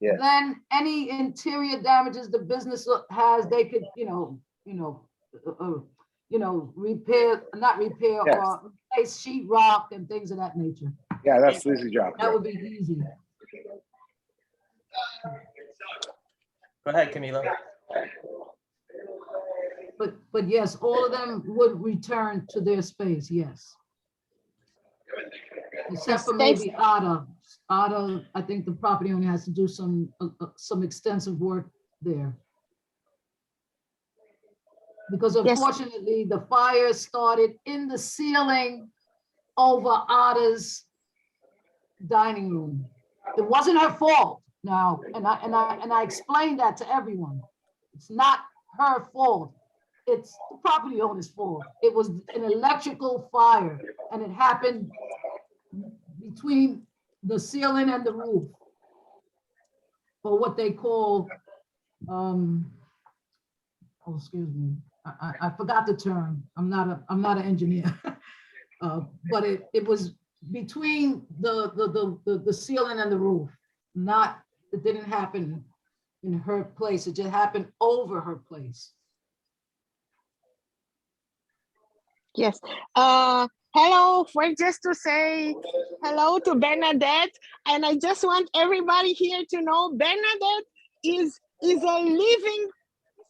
then any interior damages the business has, they could, repair, not repair, or replace sheetrock and things of that nature.
Yeah, that's an easy job.
That would be easy.
Go ahead, Camila.
But yes, all of them would return to their space, yes. Except for maybe Otta. Otta, I think the property owner has to do some extensive work there. Because unfortunately, the fire started in the ceiling over Otta's dining room. it wasn't her fault now, and I explained that to everyone. It's not her fault. It's the property owner's fault. It was an electrical fire, and it happened between the ceiling and the roof, or what they call, oh, excuse me, I forgot the term. I'm not an engineer, but it was between the ceiling and the roof. Not, it didn't happen in her place. It just happened over her place.
Yes. Hello, just to say hello to Bernadette. And I just want everybody here to know Bernadette is a living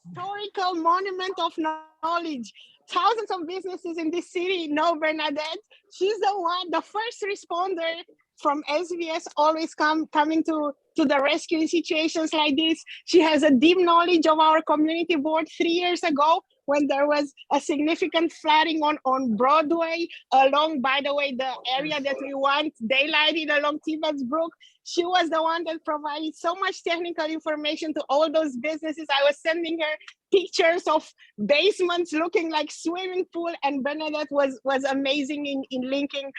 historical monument of knowledge. Thousands of businesses in this city know Bernadette. She's the first responder from SVS, always coming to the rescue in situations like this. She has a deep knowledge of our community board 3 years ago when there was a significant flooding on Broadway, along, by the way, the area that we want daylighted along Tibbetts Brook. She was the one that provided so much technical information to all those businesses. I was sending her pictures of basements looking like swimming pool, and Bernadette was amazing in linking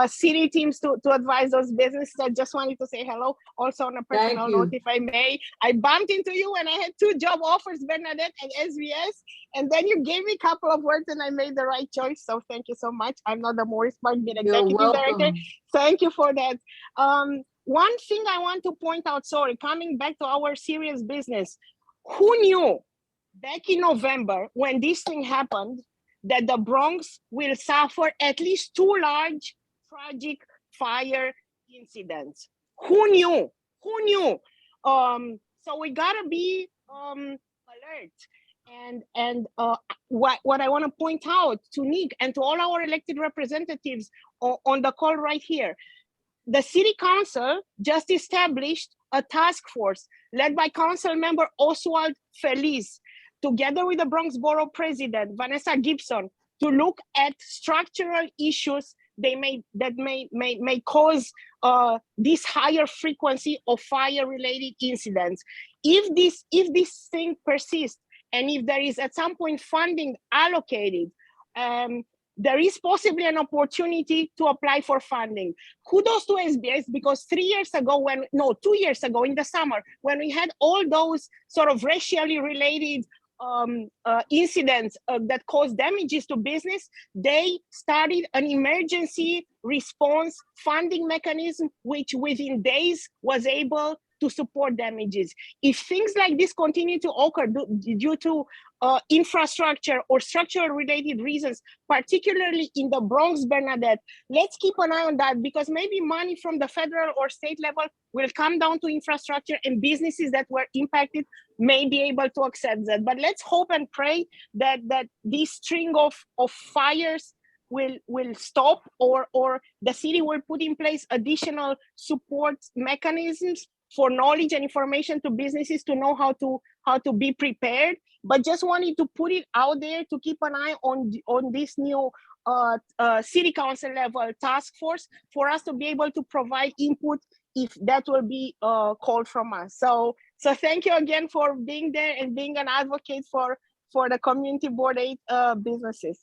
city teams to advise those businesses. I just wanted to say hello. Also on a personal note, if I may, I bumped into you when I had 2 job offers, Bernadette and SVS, and then you gave me a couple of words and I made the right choice. So thank you so much. I'm not the Morris Park executive director. Thank you for that. One thing I want to point out, sorry, coming back to our serious business, who knew back in November when this thing happened that the Bronx will suffer at least 2 large tragic fire incidents? Who knew? Who knew? So we gotta be alert. And what I want to point out to Nick and to all our elected representatives on the call right here, the city council just established a task force led by council member Oswald Feliz, together with the Bronx Borough President, Vanessa Gibson, to look at structural issues that may cause this higher frequency of fire-related incidents. If this thing persists, and if there is at some point funding allocated, there is possibly an opportunity to apply for funding. Kudos to SBS, because 2 years ago in the summer, when we had all those sort of racially related incidents that caused damages to business, they started an emergency response funding mechanism, which within days was able to support damages. If things like this continue to occur due to infrastructure or structural related reasons, particularly in the Bronx, Bernadette, let's keep an eye on that, because maybe money from the federal or state level will come down to infrastructure, and businesses that were impacted may be able to accept that. But let's hope and pray that this string of fires will stop, or the city will put in place additional support mechanisms for knowledge and information to businesses to know how to be prepared. But just wanted to put it out there to keep an eye on this new city council level task force for us to be able to provide input if that will be called from us. So thank you again for being there and being an advocate for the community board 8 businesses.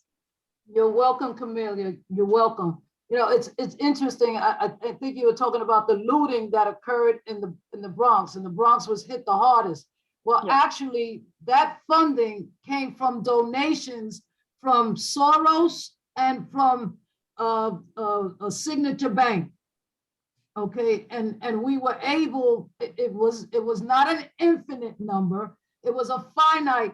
You're welcome, Camelia. You're welcome. You know, it's interesting. I think you were talking about the looting that occurred in the Bronx, and the Bronx was hit the hardest. Well, actually, that funding came from donations from Soros and from a Signature Bank. Okay, and we were able. It was not an infinite number. It was a finite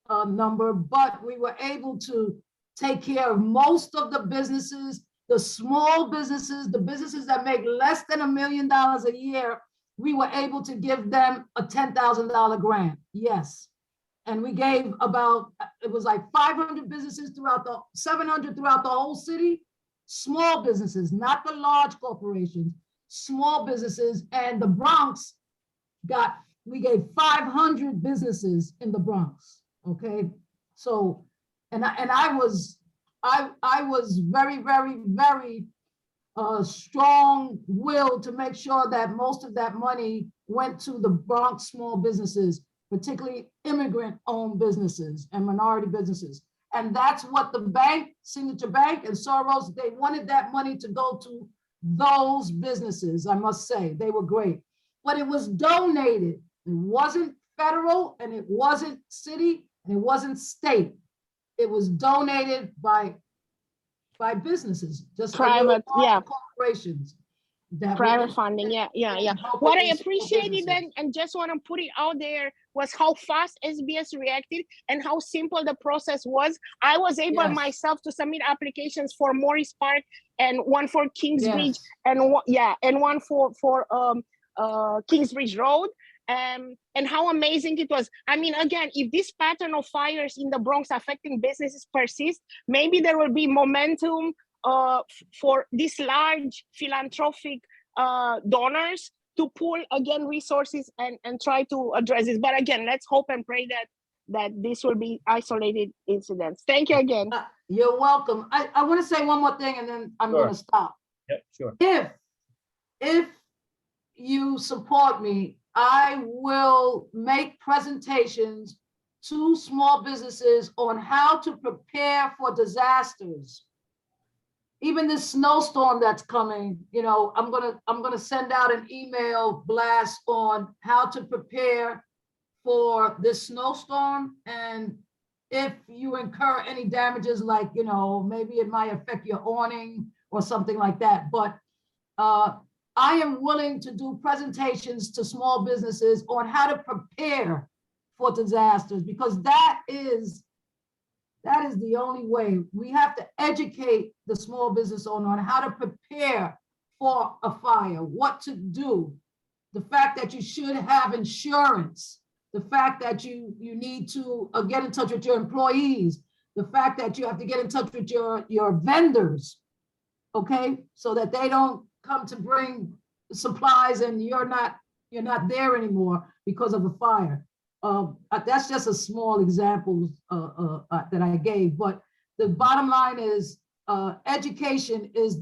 number, but we were able to take care of most of the businesses. The small businesses, the businesses that make less than $1 million a year, we were able to give them a $10,000 grant. Yes. And we gave it was like 500 businesses 700 throughout the whole city. Small businesses, not the large corporations, small businesses. And the Bronx we gave 500 businesses in the Bronx. Okay. So, I was very, very, very a strong will to make sure that most of that money went to the Bronx small businesses, particularly immigrant-owned businesses and minority businesses. And that's what the bank, Signature Bank and Soros, they wanted that money to go to those businesses, I must say. They were great. But it was donated. It wasn't federal, and it wasn't city, and it wasn't state. It was donated by businesses, just
Private, yeah.
corporations.
Private funding, yeah. What I appreciated
then,
and just want to put it out there was how fast SBS reacted and how simple the process was. I was able myself to submit applications for Morris Park and one for Kingsbridge and one for Kingsbridge Road. And how amazing it was. I mean, again, if this pattern of fires in the Bronx affecting businesses persist, maybe there will be momentum for these large philanthropic donors to pull again resources and try to address this. But again, let's hope and pray that this will be isolated incidents. Thank you again.
You're welcome. I want to say one more thing and then I'm going to stop.
Yep, sure.
If you support me, I will make presentations to small businesses on how to prepare for disasters. Even this snowstorm that's coming, you know, I'm gonna send out an email blast on how to prepare for this snowstorm. And if you incur any damages, like, you know, maybe it might affect your awning or something like that. But I am willing to do presentations to small businesses on how to prepare for disasters, because that is the only way. We have to educate the small business owner on how to prepare for a fire, what to do, the fact that you should have insurance, the fact that you need to get in touch with your employees, the fact that you have to get in touch with your vendors, okay, so that they don't come to bring supplies and you're not there anymore because of a fire. That's just a small example that I gave, but the bottom line is education is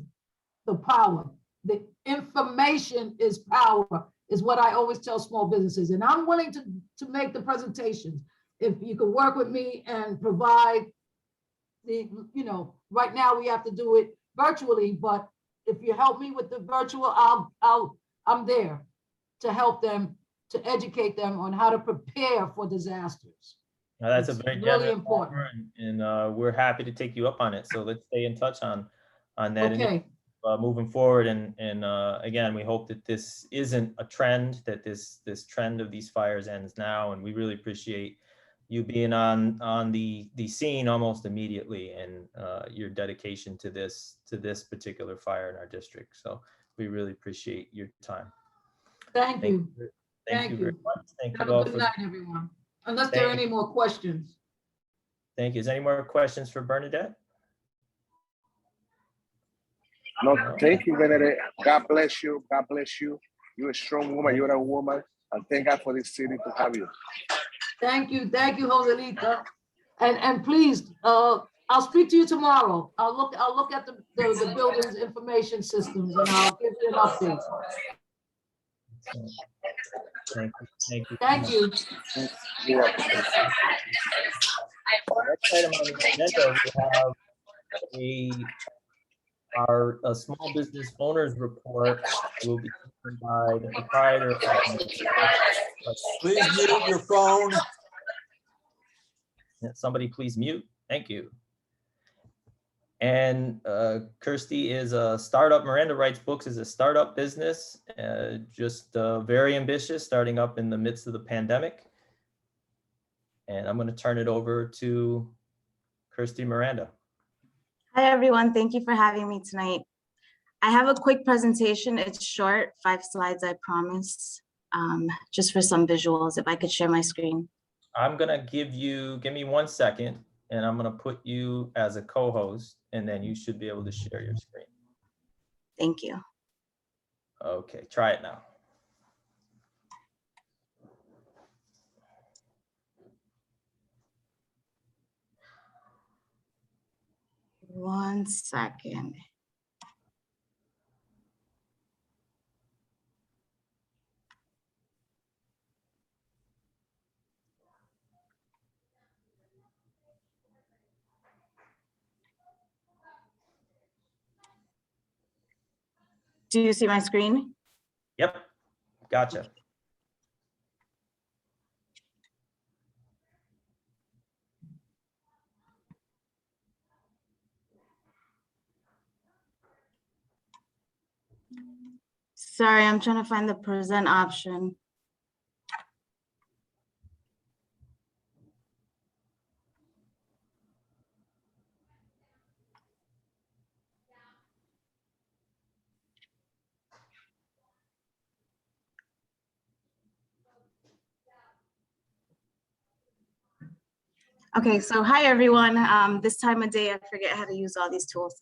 the power. The information is power, is what I always tell small businesses. And I'm willing to make the presentations. If you could work with me and provide the, you know, right now we have to do it virtually, but if you help me with the virtual, I'm there to help them, to educate them on how to prepare for disasters.
Now, that's
It's
a very
really
generous
important.
offer, and we're happy to take you up on it. So let's stay in touch on that.
Okay.
Moving forward, and again, we hope that this isn't a trend, that this trend of these fires ends now. And we really appreciate you being on the scene almost immediately, and your dedication to this particular fire in our district. So we really appreciate your time.
Thank you.
Thank you very much. Thank
Have
you
a
all
good
for.
night, everyone. Unless there are any more questions.
Thank you. Is there any more questions for Bernadette?
No, thank you, Benedict. God bless you. God bless you. You're a strong woman. You're a woman. And thank God for this city to have you.
Thank you, Joselita. And please, I'll speak to you tomorrow. I'll look at the building's information systems and I'll give you an update.
Thank you. Thank you.
Thank you.
You're welcome.
Next item on the agenda, we have a small business owners report will be given by the proprietor of.
Please mute your phone.
Somebody please mute. Thank you. And Kirsty is a startup. Miranda Writes Books is a startup business, just very ambitious, starting up in the midst of the pandemic. And I'm going to turn it over to Kirsty Miranda.
Hi, everyone. Thank you for having me tonight. I have a quick presentation. It's short, 5 slides, I promise, just for some visuals. If I could share my screen.
I'm going to give me 1 second, and I'm going to put you as a co-host, and then you should be able to share your screen.
Thank you.
Okay, try it now.
One second. Do you see my screen?
Yep, gotcha.
Sorry, I'm trying to find the present option. Okay, so hi everyone. This time of day, I forget how to use all these tools.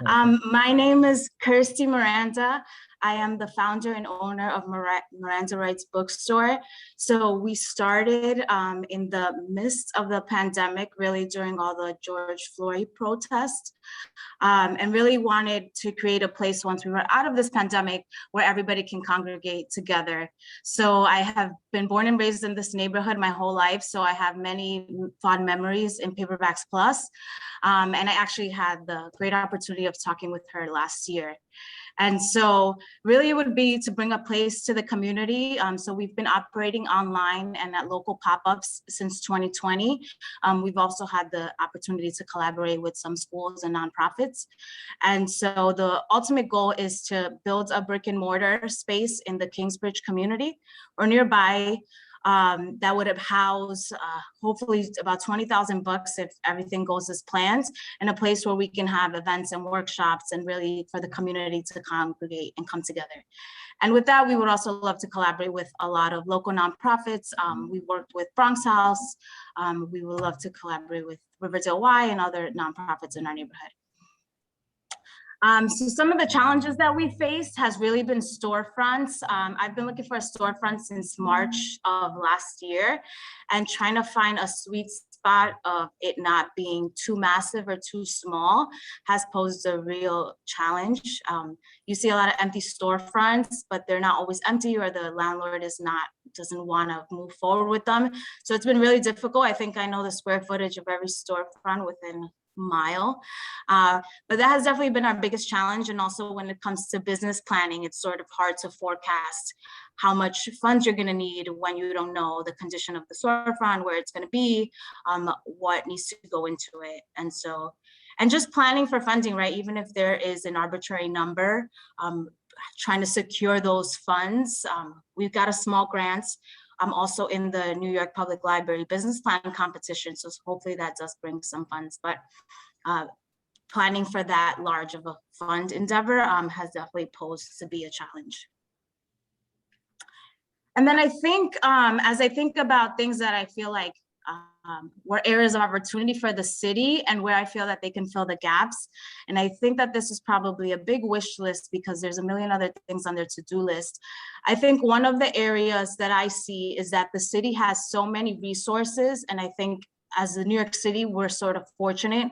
My name is Kirsty Miranda. I am the founder and owner of Miranda Writes Bookstore. So we started in the midst of the pandemic, really during all the George Floyd protests, and really wanted to create a place once we were out of this pandemic where everybody can congregate together. So I have been born and raised in this neighborhood my whole life. So I have many fond memories in Paperbacks Plus. And I actually had the great opportunity of talking with her last year. And so really it would be to bring a place to the community. So we've been operating online and at local pop-ups since 2020. We've also had the opportunity to collaborate with some schools and nonprofits. And so the ultimate goal is to build a brick and mortar space in the Kingsbridge community or nearby that would have housed hopefully about 20,000 books if everything goes as planned, and a place where we can have events and workshops and really for the community to congregate and come together. And with that, we would also love to collaborate with a lot of local nonprofits. We worked with Bronx House. We would love to collaborate with Riverdale Y and other nonprofits in our neighborhood. So some of the challenges that we faced has really been storefronts. I've been looking for a storefront since March of last year and trying to find a sweet spot of it not being too massive or too small has posed a real challenge. You see a lot of empty storefronts, but they're not always empty or the landlord doesn't want to move forward with them. So it's been really difficult. I think I know the square footage of every storefront within mile. But that has definitely been our biggest challenge. And also when it comes to business planning, it's sort of hard to forecast how much funds you're going to need when you don't know the condition of the storefront, where it's going to be, what needs to go into it. And just planning for funding, right? Even if there is an arbitrary number, trying to secure those funds. We've got a small grant. I'm also in the New York Public Library business plan competition. So hopefully that does bring some funds, but planning for that large of a fund endeavor has definitely posed to be a challenge. And then I think, as I think about things that I feel like were areas of opportunity for the city and where I feel that they can fill the gaps. And I think that this is probably a big wish list because there's a million other things on their to-do list. I think one of the areas that I see is that the city has so many resources. And I think as the New York City, we're sort of fortunate.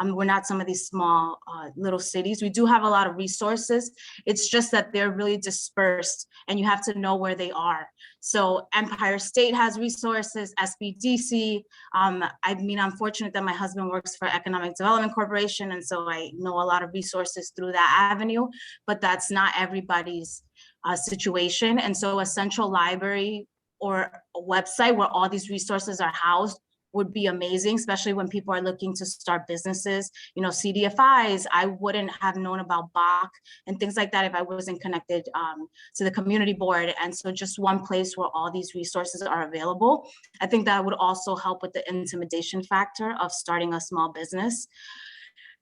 We're not some of these small little cities. We do have a lot of resources. It's just that they're really dispersed and you have to know where they are. So Empire State has resources, SBDC. I mean, I'm fortunate that my husband works for Economic Development Corporation. And so I know a lot of resources through that avenue, but that's not everybody's situation. And so a central library or a website where all these resources are housed would be amazing, especially when people are looking to start businesses. You know, CDFIs, I wouldn't have known about Bach and things like that if I wasn't connected to the community board. And so just one place where all these resources are available. I think that would also help with the intimidation factor of starting a small business.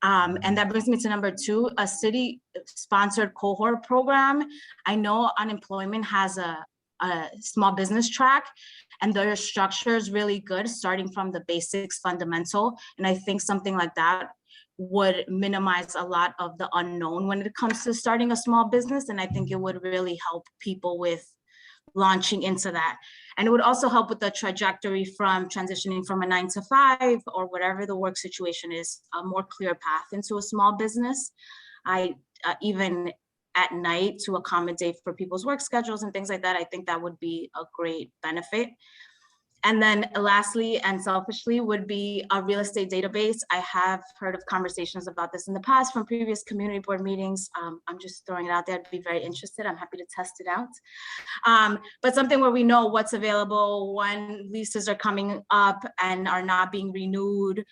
And that brings me to number 2, a city-sponsored cohort program. I know unemployment has a small business track, and their structure is really good, starting from the basics fundamental. And I think something like that would minimize a lot of the unknown when it comes to starting a small business. And I think it would really help people with launching into that. And it would also help with the trajectory from transitioning from a 9-to-5 or whatever the work situation is, a more clear path into a small business. Even at night to accommodate for people's work schedules and things like that, I think that would be a great benefit. And then lastly and selfishly would be a real estate database. I have heard of conversations about this in the past from previous community board meetings. I'm just throwing it out there. I'd be very interested. I'm happy to test it out. But something where we know what's available, when leases are coming up and are not being renewed,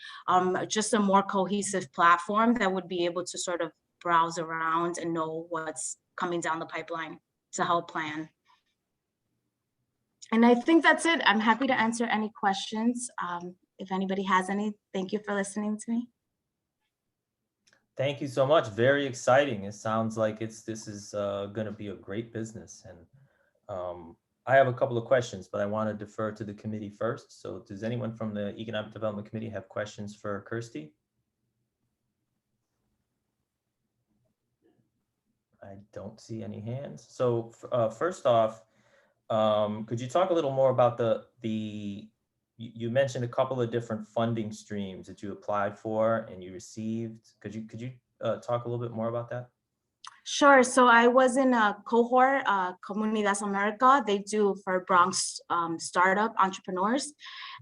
just a more cohesive platform that would be able to sort of browse around and know what's coming down the pipeline to help plan. And I think that's it. I'm happy to answer any questions. If anybody has any, thank you for listening to me.
Thank you so much. Very exciting. It sounds like this is going to be a great business. And I have a couple of questions, but I want to defer to the committee first. So does anyone from the Economic Development Committee have questions for Kirsty? I don't see any hands. So first off, could you talk a little more about you mentioned a couple of different funding streams that you applied for and you received. Could you talk a little bit more about that?
Sure. So I was in a cohort, Comunidades America. They do for Bronx startup entrepreneurs.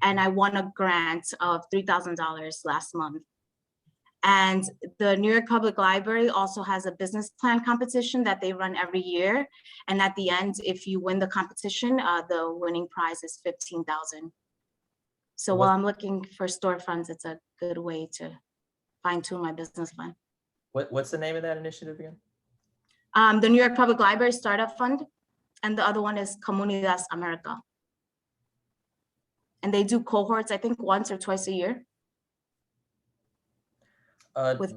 And I won a grant of $3,000 last month. And the New York Public Library also has a business plan competition that they run every year. And at the end, if you win the competition, the winning prize is $15,000. So while I'm looking for storefronts, it's a good way to fine tune my business plan.
What's the name of that initiative again?
The New York Public Library Startup Fund, and the other one is Comunidades America. And they do cohorts, I think once or twice a year. With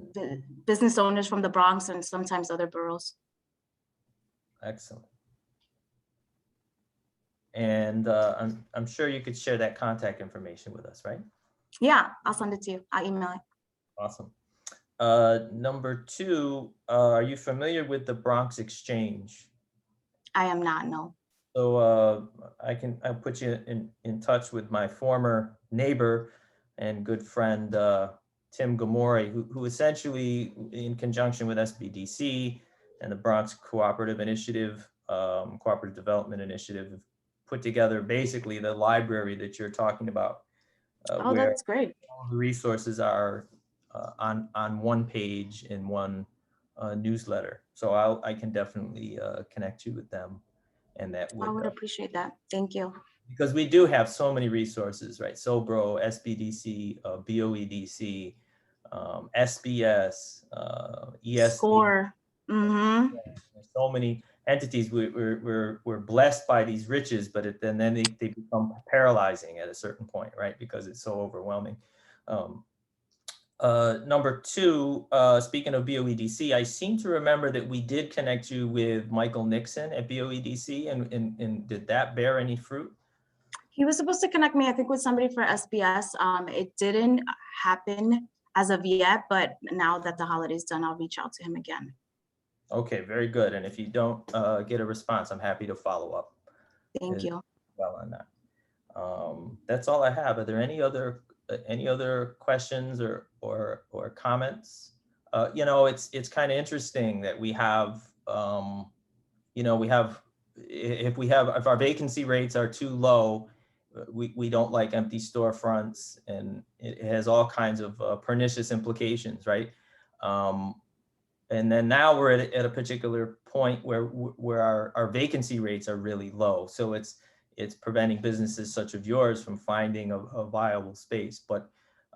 business owners from the Bronx and sometimes other boroughs.
Excellent. And I'm sure you could share that contact information with us, right?
Yeah, I'll send it to you. I'll email it.
Awesome. Number two, are you familiar with the Bronx Exchange?
I am not, no.
So I'll put you in touch with my former neighbor and good friend, Tim Gamori, who essentially, in conjunction with SBDC and the Bronx Cooperative Initiative, Cooperative Development Initiative, have put together basically the library that you're talking about.
Oh, that's great.
All the resources are on one page in one newsletter. So I can definitely connect you with them, and that
I would appreciate that. Thank you.
Because we do have so many resources, right? SOBRO, SBDC, BOEDC, SBS, ESD.
SCORE. Mm-hmm.
So many entities. We're blessed by these riches, but then they become paralyzing at a certain point, right? Because it's so overwhelming. Number two, speaking of BOEDC, I seem to remember that we did connect you with Michael Nixon at BOEDC, and did that bear any fruit?
He was supposed to connect me, I think, with somebody for SBS. It didn't happen as of yet, but now that the holiday's done, I'll reach out to him again.
Okay, very good. And if you don't get a response, I'm happy to follow up.
Thank you.
Well on that. That's all I have. Are there any other questions or comments? It's kind of interesting that we have, if our vacancy rates are too low, we don't like empty storefronts, and it has all kinds of pernicious implications, right? And then now we're at a particular point where our vacancy rates are really low. So it's preventing businesses such as yours from finding a viable space. But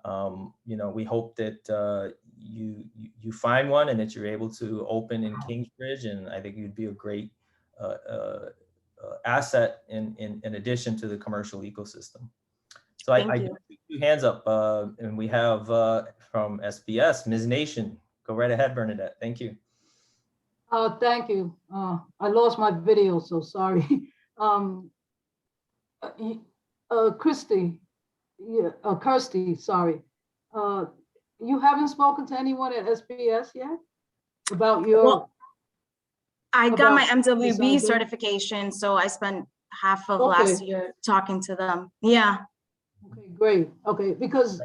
we hope that you find one and that you're able to open in Kingsbridge, and I think you'd be a great asset in addition to the commercial ecosystem. So I do see 2 hands up, and we have from SBS, Ms. Nation. Go right ahead, Bernadette. Thank you.
Thank you. I lost my video, so sorry. Kirsty, sorry. You haven't spoken to anyone at SBS yet about your...
Well, I got my MWB certification, so I spent half of last year talking to them. Yeah.
Okay, great. Okay, because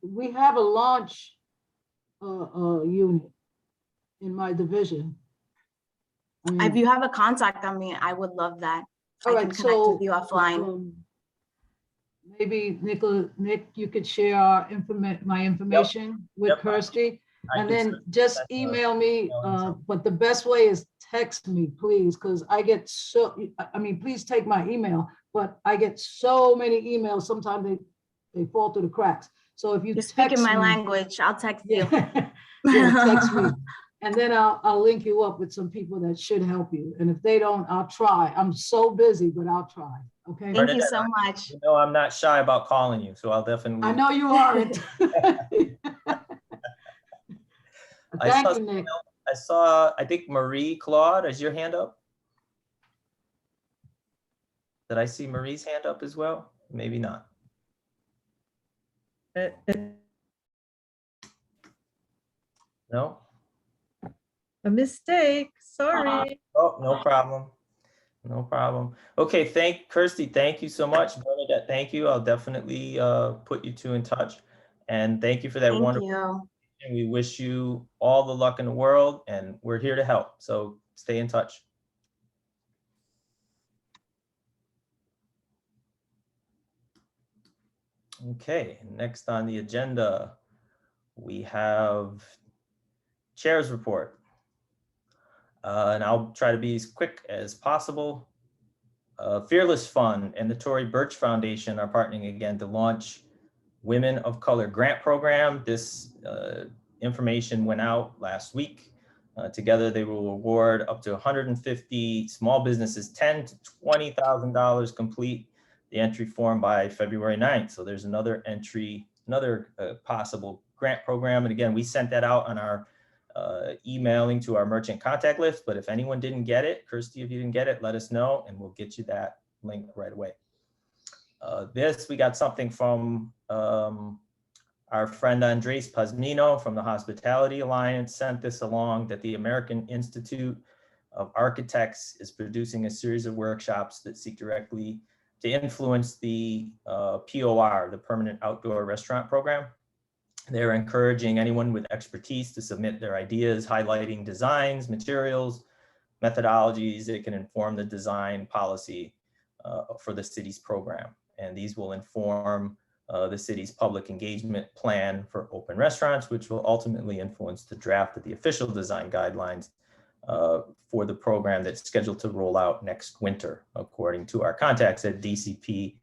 we have a launch unit in my division.
If you have a contact on me, I would love that. I can connect with you offline.
maybe Nick, you could share our my information with
Yep.
Kirsty.
I
And
can
then
certainly
just
send,
email me,
email
but the best way is text me, please, because I get so, I mean, please take my email, but I get so many emails, sometimes they fall through the cracks. So if you
You're speaking
text
my
me,
language. I'll text you.
yeah, yeah, text me. And then I'll link you up with some people that should help you. And if they don't, I'll try. I'm so busy, but I'll try. Okay.
Thank you so much.
You know, I'm not shy about calling you, so I'll definitely.
I know you aren't. Thank you, Nick.
I saw, I think Marie Claude, is your hand up? Did I see Marie's hand up as well? Maybe not. No?
A mistake, sorry.
Oh, no problem. No problem. Okay, Kirsty, thank you so much. Bernadette, thank you. I'll definitely put you two in touch. And thank you for that
Thank
wonderful.
you.
And we wish you all the luck in the world, and we're here to help. So stay in touch. Okay, next on the agenda, we have Chair's report. And I'll try to be as quick as possible. Fearless Fund and the Tory Burch Foundation are partnering again to launch Women of Color Grant Program. This information went out last week. Together, they will award up to 150 small businesses $10,000 to $20,000 complete the entry form by February 9th. So there's another entry, another possible grant program. And again, we sent that out on our emailing to our merchant contact list. But if anyone didn't get it, Kirsty, if you didn't get it, let us know and we'll get you that link right away. We got something from our friend Andres Pazmino from the Hospitality Alliance sent this along, that the American Institute of Architects is producing a series of workshops that seek directly to influence the POR, the Permanent Outdoor Restaurant Program. They're encouraging anyone with expertise to submit their ideas, highlighting designs, materials, methodologies that can inform the design policy for the city's program. And these will inform the city's public engagement plan for open restaurants, which will ultimately influence the draft of the official design guidelines for the program that's scheduled to roll out next winter, according to our contacts at DCP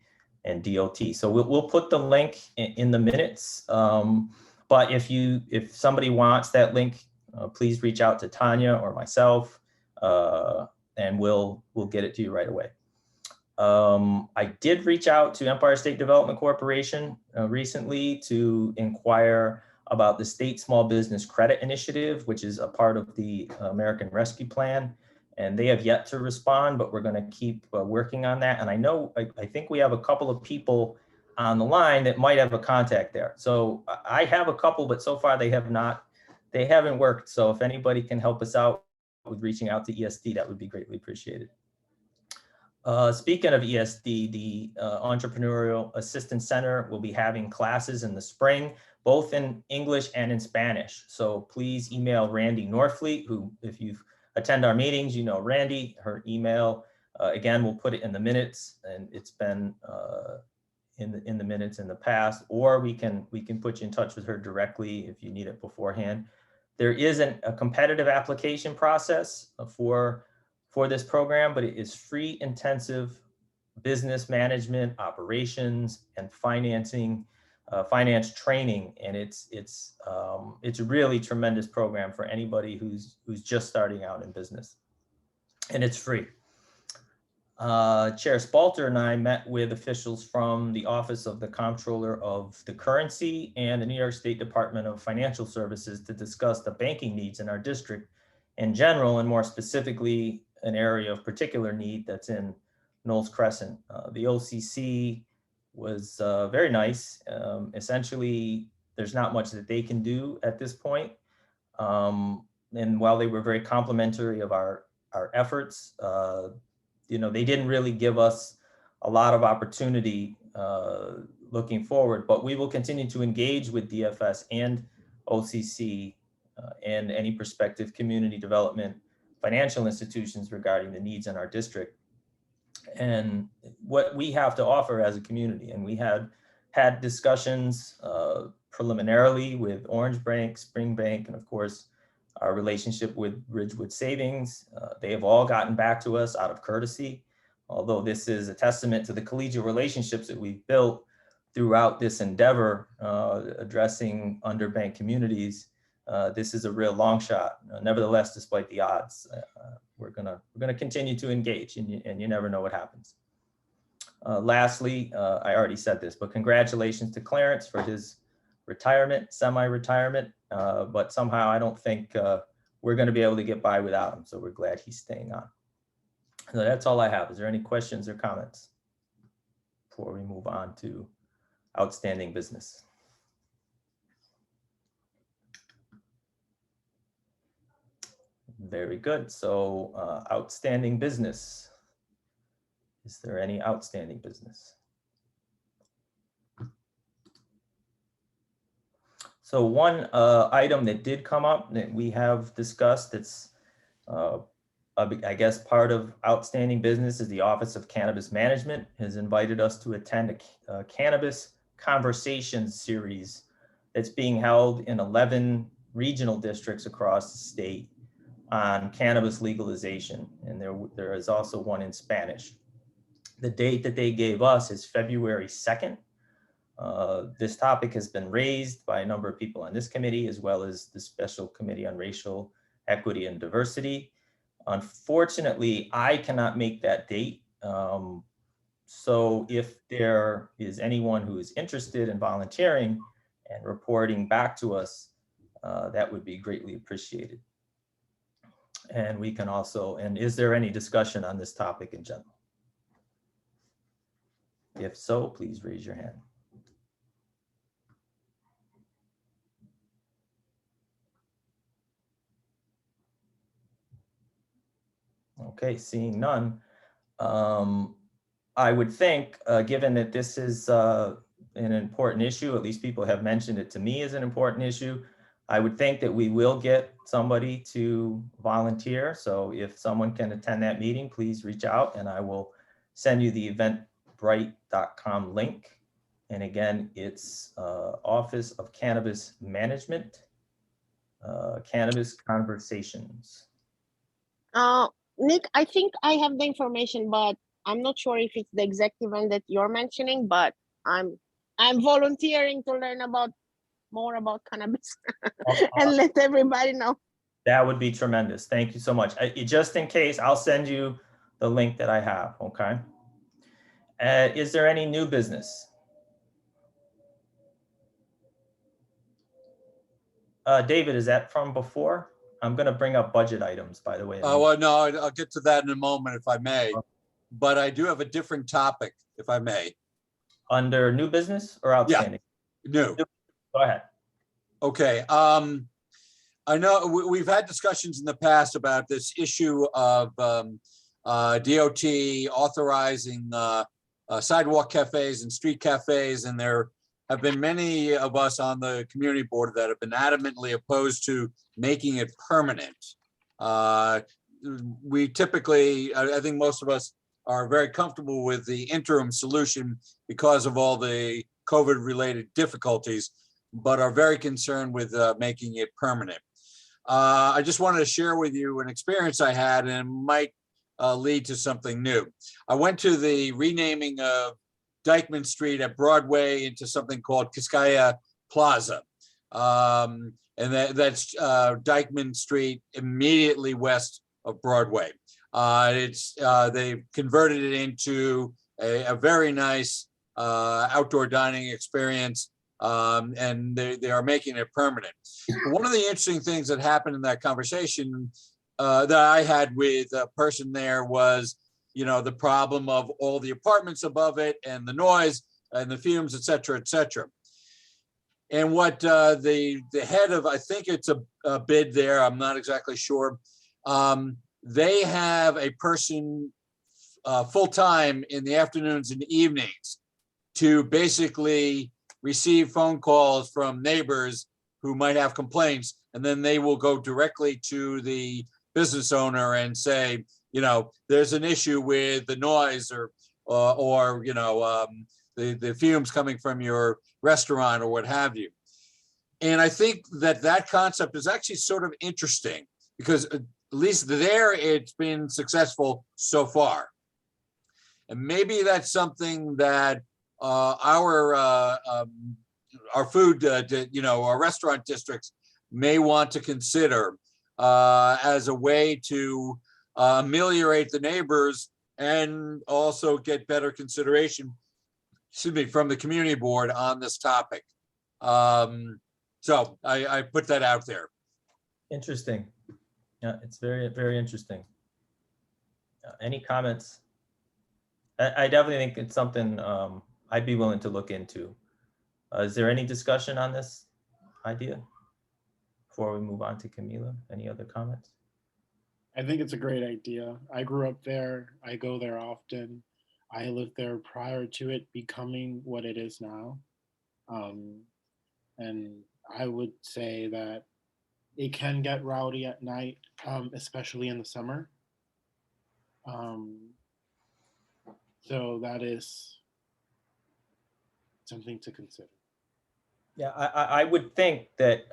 and DOT. So we'll put the link in the minutes. But if somebody wants that link, please reach out to Tanya or myself, and we'll get it to you right away. I did reach out to Empire State Development Corporation recently to inquire about the State Small Business Credit Initiative, which is a part of the American Rescue Plan. And they have yet to respond, but we're going to keep working on that. And I think we have a couple of people on the line that might have a contact there. So I have a couple, but so far they haven't worked. So if anybody can help us out with reaching out to ESD, that would be greatly appreciated. Speaking of ESD, the Entrepreneurial Assistance Center will be having classes in the spring, both in English and in Spanish. So please email Randy Norfleet, who, if you attend our meetings, you know Randy. Her email, again, we'll put it in the minutes, and it's been in the minutes in the past, or we can put you in touch with her directly if you need it beforehand. There isn't a competitive application process for this program, but it is free, intensive business management, operations, and finance training, and it's a really tremendous program for anybody who's just starting out in business, and it's free. Chair Spalter and I met with officials from the Office of the Comptroller of the Currency and the New York State Department of Financial Services to discuss the banking needs in our district in general, and more specifically, an area of particular need that's in Knowles Crescent. The OCC was very nice. Essentially, there's not much that they can do at this point. And while they were very complimentary of our efforts, they didn't really give us a lot of opportunity looking forward, but we will continue to engage with DFS and OCC and any prospective community development financial institutions regarding the needs in our district. and what we have to offer as a community. And we had discussions preliminarily with Orange Bank, Spring Bank, and of course, our relationship with Ridgewood Savings. They have all gotten back to us out of courtesy, although this is a testament to the collegial relationships that we've built throughout this endeavor, addressing underbanked communities. This is a real long shot. Nevertheless, despite the odds, we're gonna continue to engage, and you never know what happens. Lastly, I already said this, but congratulations to Clarence for his retirement, semi-retirement. But somehow I don't think we're going to be able to get by without him. So we're glad he's staying on. So that's all I have. Is there any questions or comments before we move on to outstanding business? Very good. So outstanding business. Is there any outstanding business? So one item that did come up that we have discussed, it's I guess part of outstanding business, is the Office of Cannabis Management has invited us to attend a cannabis conversation series that's being held in 11 regional districts across the state on cannabis legalization. And there is also one in Spanish. The date that they gave us is February 2nd. This topic has been raised by a number of people on this committee, as well as the Special Committee on Racial Equity and Diversity. Unfortunately, I cannot make that date. So if there is anyone who is interested in volunteering and reporting back to us, that would be greatly appreciated. And we can also, and is there any discussion on this topic in general? If so, please raise your hand. Okay, seeing none. I would think, given that this is an important issue, at least people have mentioned it to me as an important issue, I would think that we will get somebody to volunteer. So if someone can attend that meeting, please reach out and I will send you the eventbrite.com link. And again, it's Office of Cannabis Management, Cannabis Conversations.
Nick, I think I have the information, but I'm not sure if it's the exact event that you're mentioning, but I'm volunteering to learn more about cannabis and let everybody know.
That would be tremendous. Thank you so much. Just in case, I'll send you the link that I have, okay? Is there any new business? David, is that from before? I'm going to bring up budget items, by the way.
Well, no, I'll get to that in a moment if I may, but I do have a different topic, if I may.
Under new business or outstanding?
Yeah, new.
Go ahead.
Okay. I know we've had discussions in the past about this issue of DOT authorizing sidewalk cafes and street cafes, and there have been many of us on the community board that have been adamantly opposed to making it permanent. We typically, I think most of us are very comfortable with the interim solution because of all the COVID-related difficulties, but are very concerned with making it permanent. I just wanted to share with you an experience I had, and it might lead to something new. I went to the renaming of Dyckman Street at Broadway into something called Cascaya Plaza. And that's Dyckman Street immediately west of Broadway. They've converted it into a very nice outdoor dining experience, and they are making it permanent. One of the interesting things that happened in that conversation that I had with a person there was, the problem of all the apartments above it and the noise and the fumes, et cetera, et cetera. And what the head of, I think it's a bid there, I'm not exactly sure. They have a person full-time in the afternoons and evenings to basically receive phone calls from neighbors who might have complaints, and then they will go directly to the business owner and say, there's an issue with the noise or the fumes coming from your restaurant or what have you. And I think that concept is actually sort of interesting because at least there it's been successful so far. And maybe that's something that our food, our restaurant districts may want to consider as a way to ameliorate the neighbors and also get better consideration, from the community board on this topic. So I put that out there.
Interesting. Yeah, it's very, very interesting. Any comments? I definitely think it's something I'd be willing to look into. Is there any discussion on this idea before we move on to Camila? Any other comments?
I think it's a great idea. I grew up there. I go there often. I lived there prior to it becoming what it is now. And I would say that it can get rowdy at night, especially in the summer. So that is something to consider.
Yeah, I would think that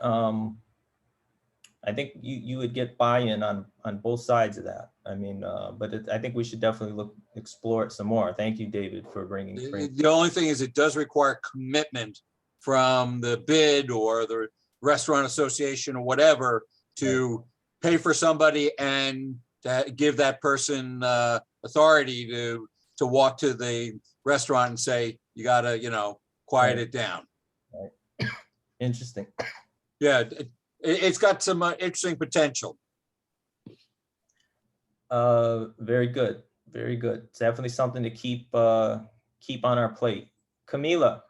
I think you would get buy-in on both sides of that. I mean, but I think we should definitely explore it some more. Thank you, David, for bringing.
The only thing is it does require commitment from the bid or the restaurant association or whatever to pay for somebody and to give that person authority to walk to the restaurant and say, you gotta, quiet it down.
Right. Interesting.
Yeah, it's got some interesting potential.
Very good. Very good. It's definitely something to keep on our plate. Camila.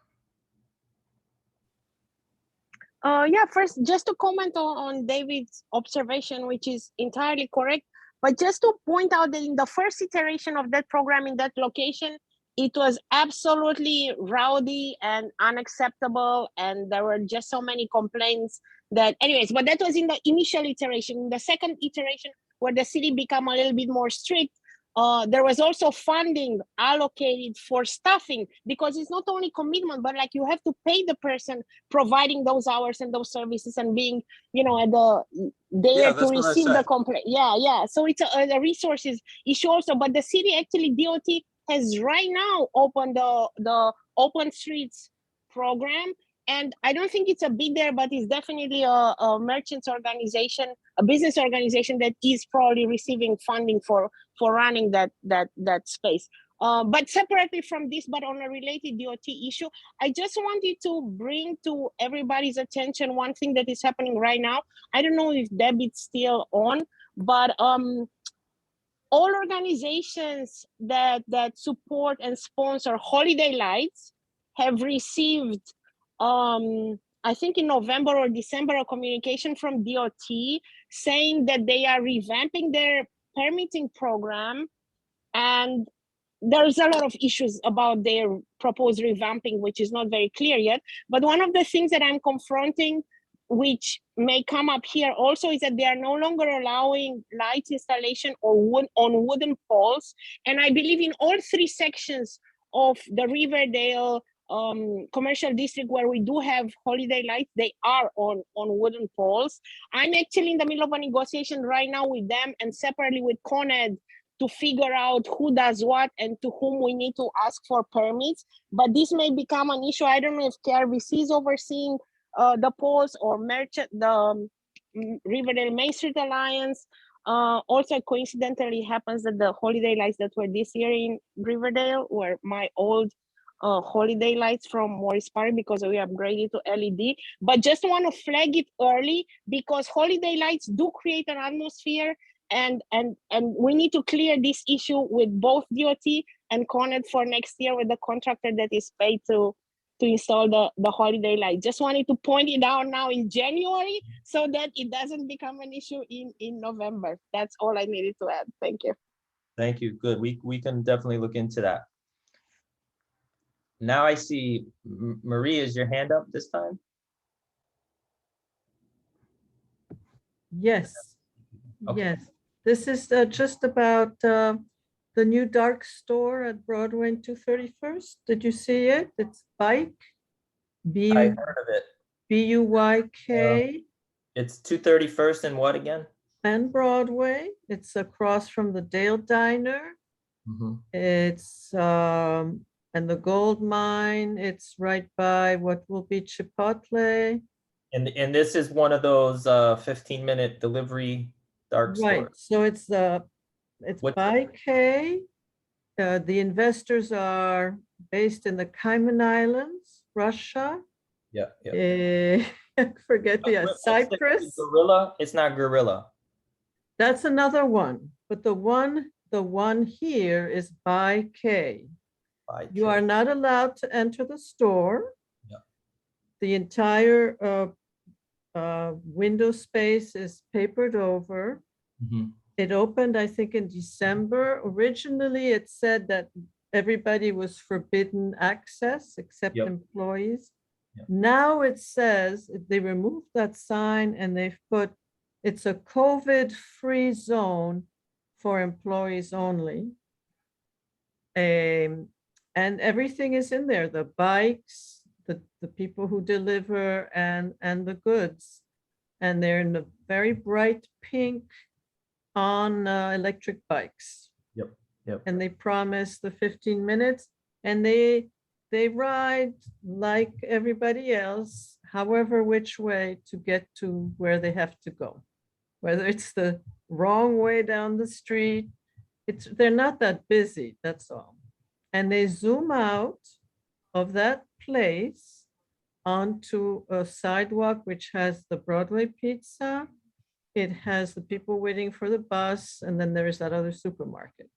Yeah, first, just to comment on David's observation, which is entirely correct, but just to point out that in the first iteration of that program in that location, it was absolutely rowdy and unacceptable, and there were just so many complaints that, anyways, but that was in the initial iteration. In the second iteration, where the city became a little bit more strict, there was also funding allocated for staffing, because it's not only commitment, but like you have to pay the person providing those hours and those services and being, at the there to receive the complaint. Yeah. So it's a resources issue also, but the city actually, DOT has right now opened the Open Streets program. And I don't think it's a bid there, but it's definitely a merchants organization, a business organization that is probably receiving funding for running that space. But separately from this, but on a related DOT issue, I just wanted to bring to everybody's attention one thing that is happening right now. I don't know if Debbie's still on, but all organizations that support and sponsor holiday lights have received, I think in November or December, a communication from DOT saying that they are revamping their permitting program, and there's a lot of issues about their proposed revamping, which is not very clear yet. But one of the things that I'm confronting, which may come up here also, is that they are no longer allowing light installation on wooden poles. And I believe in all three sections of the Riverdale commercial district where we do have holiday lights, they are on wooden poles. I'm actually in the middle of a negotiation right now with them and separately with Con Ed to figure out who does what and to whom we need to ask for permits. But this may become an issue. I don't know if KRVC is overseeing the poles or the Riverdale Main Street Alliance. Also, coincidentally happens that the holiday lights that were this year in Riverdale were my old holiday lights from Morris Park, because we upgraded to LED. But just want to flag it early, because holiday lights do create an atmosphere, and we need to clear this issue with both DOT and Con Ed for next year with the contractor that is paid to install the holiday light. Just wanted to point it out now in January so that it doesn't become an issue in November. That's all I needed to add. Thank you.
Thank you. Good. We can definitely look into that. Now I see Marie, is your hand up this time?
Yes.
Okay.
Yes. This is just about the new dark store at Broadway and 231st. Did you see it? It's Bike,
I heard of it.
B-U-Y-K
It's 231st and what again?
and Broadway. It's across from the Dale Diner.
Mhm.
It's, and the gold mine, it's right by what will be Chipotle.
And this is one of those 15-minute delivery dark
Right,
stores.
so it's
What-
by K. The investors are based in the Cayman Islands, Russia.
Yeah, yeah.
I forget the
What's the-
Cyprus.
Gorilla? It's not Gorilla.
That's another one, but the one here is by K.
By
You
K.
are not allowed to enter the store.
Yeah.
The entire window space is papered over.
Mhm.
It opened, I think, in December. Originally, it said that everybody was forbidden access except
Yep.
employees.
Yep.
Now it says they removed that sign and they've put it's a COVID-free zone for employees only. And everything is in there, the bikes, the people who deliver and the goods. And they're in a very bright pink on electric bikes.
Yep, yep.
And they promise the 15 minutes and they ride like everybody else, however which way to get to where they have to go. Whether it's the wrong way down the street, they're not that busy, that's all. And they zoom out of that place onto a sidewalk which has the Broadway Pizza. It has the people waiting for the bus, and then there's that other supermarket.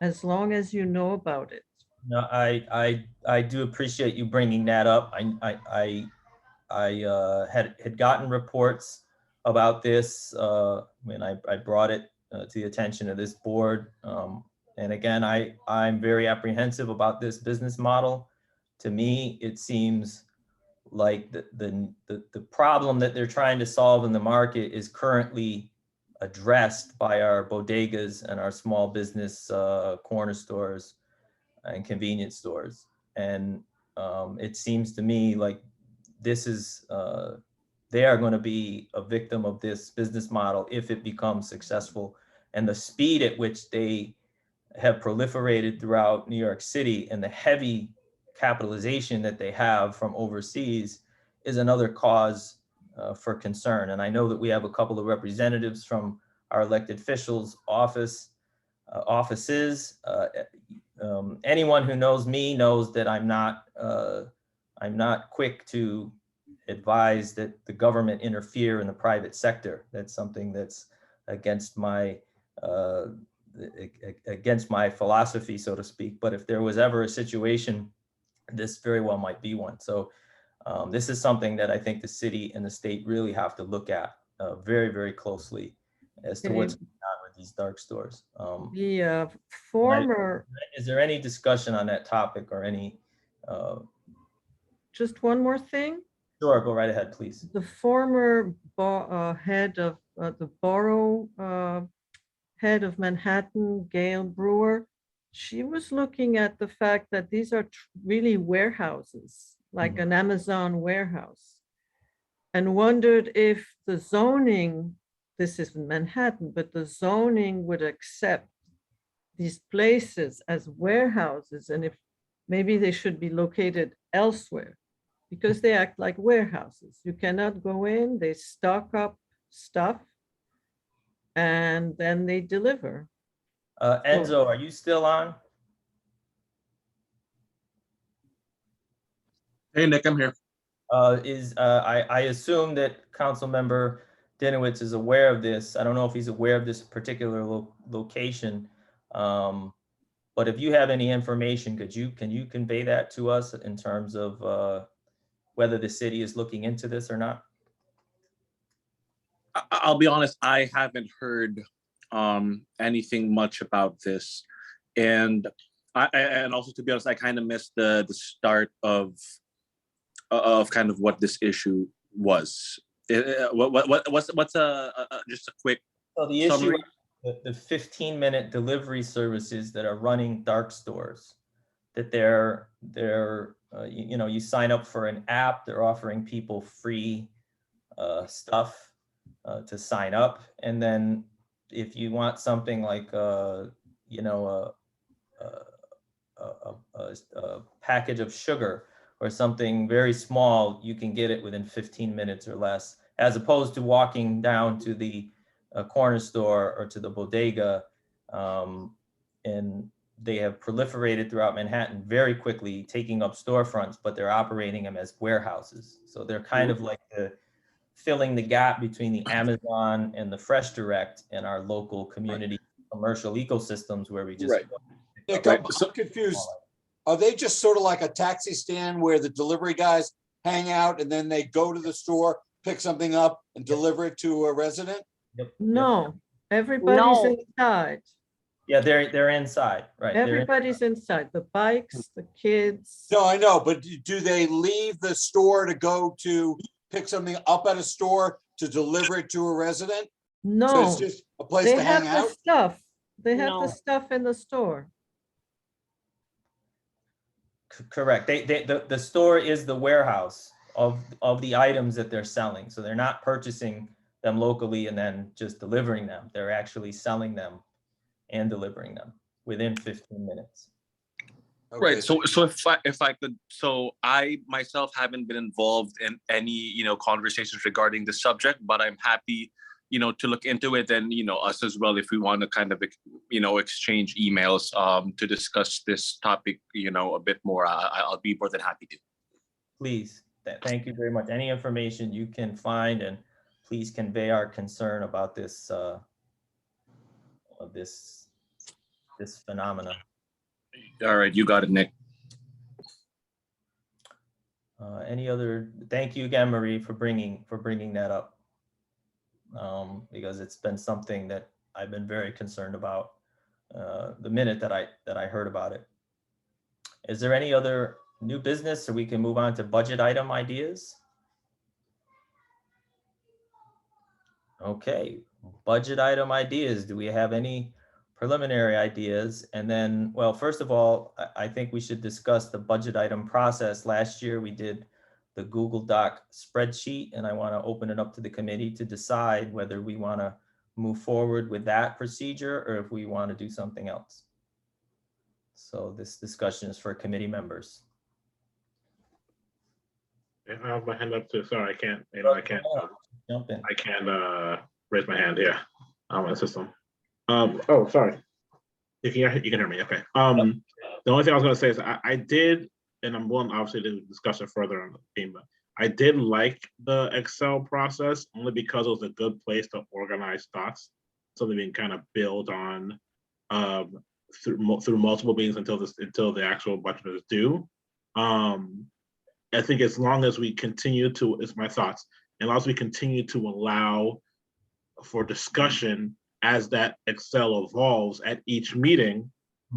As long as you know about it.
No, I do appreciate you bringing that up. I had gotten reports about this when I brought it to the attention of this board. And again, I'm very apprehensive about this business model. To me, it seems like the problem that they're trying to solve in the market is currently addressed by our bodegas and our small business corner stores and convenience stores. And it seems to me like this is, they are going to be a victim of this business model if it becomes successful. And the speed at which they have proliferated throughout New York City and the heavy capitalization that they have from overseas is another cause for concern. And I know that we have a couple of representatives from our elected officials offices. Anyone who knows me knows that I'm not quick to advise that the government interfere in the private sector. That's something that's against my philosophy, so to speak. But if there was ever a situation, this very well might be one. So this is something that I think the city and the state really have to look at very, very closely as to what's going on with these dark stores.
The former.
Is there any discussion on that topic or any?
Just one more thing.
Sure, go right ahead, please.
The former head of the borough head of Manhattan, Gail Brewer, she was looking at the fact that these are really warehouses, like an Amazon warehouse, and wondered if the zoning, this is in Manhattan, but the zoning would accept these places as warehouses, and if maybe they should be located elsewhere because they act like warehouses. You cannot go in, they stock up stuff, and then they deliver.
Enzo, are you still on?
Hey, Nick, I'm here.
I assume that Councilmember Dinowitz is aware of this. I don't know if he's aware of this particular location. But if you have any information, can you convey that to us in terms of whether the city is looking into this or not?
I'll be honest, I haven't heard anything much about this. And also, to be honest, I kind of missed the start of kind of what this issue was. What's just a quick
So the issue,
summary.
the 15-minute delivery services that are running dark stores, that they're you sign up for an app, they're offering people free stuff to sign up, and then if you want something like a package of sugar or something very small, you can get it within 15 minutes or less, as opposed to walking down to the corner store or to the bodega. And they have proliferated throughout Manhattan very quickly, taking up storefronts, but they're operating them as warehouses. So they're kind of like filling the gap between the Amazon and the Fresh Direct and our local community commercial ecosystems where we just
Right. Nick, I'm so confused. Are they just sort of like a taxi stand where the delivery guys hang out and then they go to the store, pick something up and deliver it to a resident?
No, everybody's inside.
Yeah, they're inside, right?
Everybody's inside, the bikes, the kids.
No, I know, but do they leave the store to go to pick something up at a store to deliver it to a resident? So
No,
it's just a place
they
to
have
hang
the
out?
stuff. They have the
No.
stuff in the store.
Correct. The store is the warehouse of the items that they're selling. So they're not purchasing them locally and then just delivering them. They're actually selling them and delivering them within 15 minutes.
Right. So if I could, so I myself haven't been involved in any, conversations regarding the subject, but I'm happy, to look into it, and, us as well, if we want to kind of, exchange emails to discuss this topic, a bit more, I'll be more than happy to.
Please, thank you very much. Any information you can find, and please convey our concern about this, this phenomena.
All right, you got it, Nick.
Any other? Thank you again, Marie, for bringing that up, because it's been something that I've been very concerned about the minute that I heard about it. Is there any other new business, so we can move on to budget item ideas? Okay, budget item ideas. Do we have any preliminary ideas? And then, well, first of all, I think we should discuss the budget item process. Last year, we did the Google Doc spreadsheet, and I want to open it up to the committee to decide whether we want to move forward with that procedure or if we want to do something else. So this discussion is for committee members.
I have my hand up too. Sorry, I can't.
Jump in.
I can't raise my hand. Yeah, on my system. Oh, sorry. You can hear me. Okay. The only thing I was going to say is I did, and I'm willing obviously to discuss it further on the theme, but I did like the Excel process only because it was a good place to organize thoughts, something we can kind of build on through multiple meetings until the actual budget is due. I think as long as we continue to, it's my thoughts, and as we continue to allow for discussion as that Excel evolves at each meeting,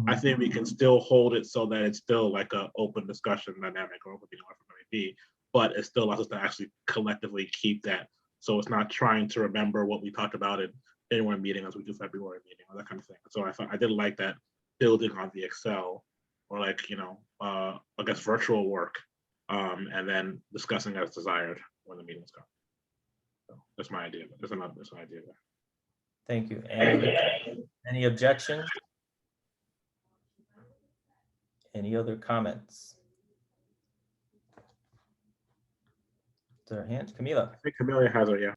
I think we can still hold it so that it's still like an open discussion dynamic, or open, whatever it may be, but it still allows us to actually collectively keep that. So it's not trying to remember what we talked about in January meeting as we do February meeting, or that kind of thing. So I did like that building on the Excel, or like, I guess virtual work, and then discussing as desired when the meetings come. So that's my idea. That's my idea there.
Thank you. Any objections? Any other comments? Their hands, Camila.
I think Camila has it, yeah.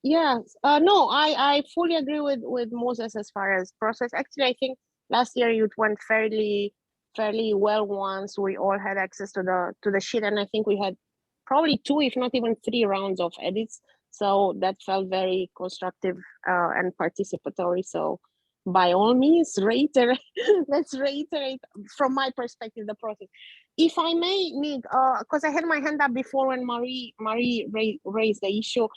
Yes. No, I fully agree with Moses as far as process. Actually, I think last year it went fairly well once we all had access to the sheet, and I think we had probably 2, if not even 3 rounds of edits. So that felt very constructive and participatory. So by all means, let's reiterate from my perspective the process. If I may, Nick, because I had my hand up before when Marie raised the issue.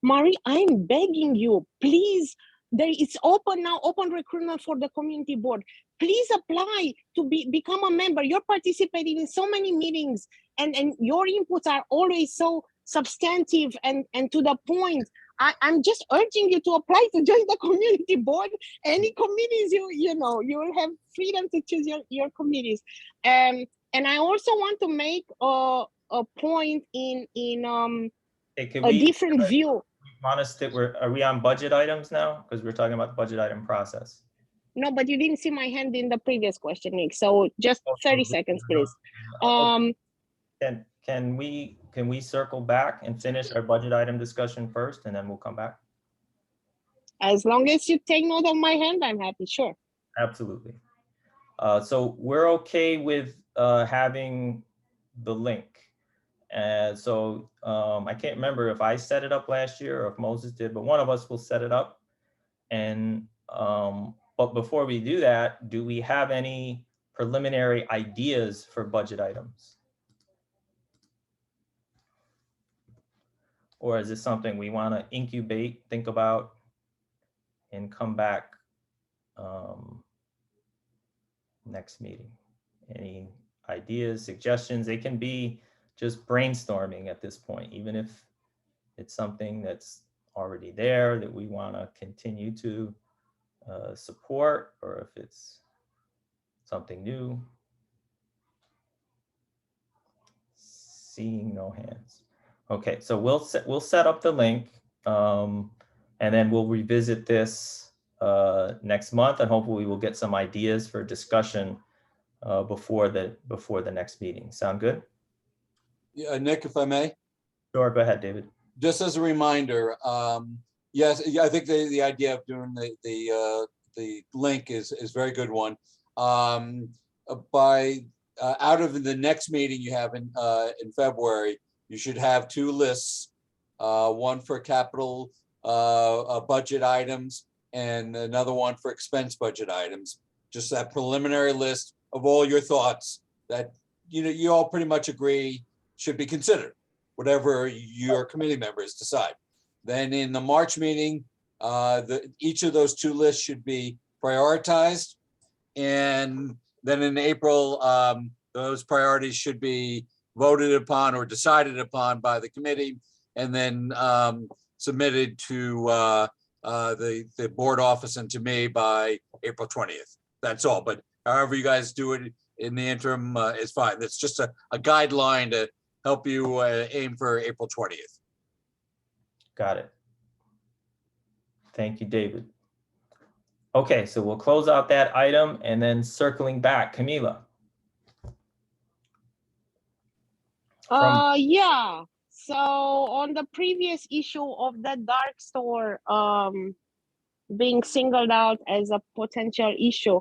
Marie, I'm begging you, please, it's open now, open recruitment for the community board. Please apply to become a member. You're participating in so many meetings, and your inputs are always so substantive and to the point. I'm just urging you to apply to join the community board. Any committees you know, you will have freedom to choose your committees. And I also want to make a point in
Hey, can
a different view.
Want us to, are we on budget items now? Because we're talking about the budget item process.
No, but you didn't see my hand in the previous question, Nick. So just 30 seconds, please.
Can we circle back and finish our budget item discussion first, and then we'll come back?
As long as you take note of my hand, I'm happy, sure.
Absolutely. So we're okay with having the link. And so I can't remember if I set it up last year or if Moses did, but one of us will set it up. And but before we do that, do we have any preliminary ideas for budget items? Or is this something we want to incubate, think about, and come back next meeting? Any ideas, suggestions? They can be just brainstorming at this point, even if it's something that's already there that we want to continue to support, or if it's something new. Seeing no hands. Okay, so we'll set up the link, and then we'll revisit this next month, and hopefully we'll get some ideas for discussion before the next meeting. Sound good?
Yeah, Nick, if I may.
Sure, go ahead, David.
Just as a reminder, yes, I think the idea of doing the link is a very good one. Out of the next meeting you have in February, you should have two lists, one for capital budget items and another one for expense budget items. Just that preliminary list of all your thoughts that you all pretty much agree should be considered, whatever your committee members decide. Then in the March meeting, each of those two lists should be prioritized. And then in April, those priorities should be voted upon or decided upon by the committee, and then submitted to the board office and to me by April 20th. That's all. But however you guys do it in the interim is fine. That's just a guideline to help you aim for April 20th.
Got it. Thank you, David. Okay, so we'll close out that item, and then circling back, Camila.
Yeah. So on the previous issue of the dark store being singled out as a potential issue,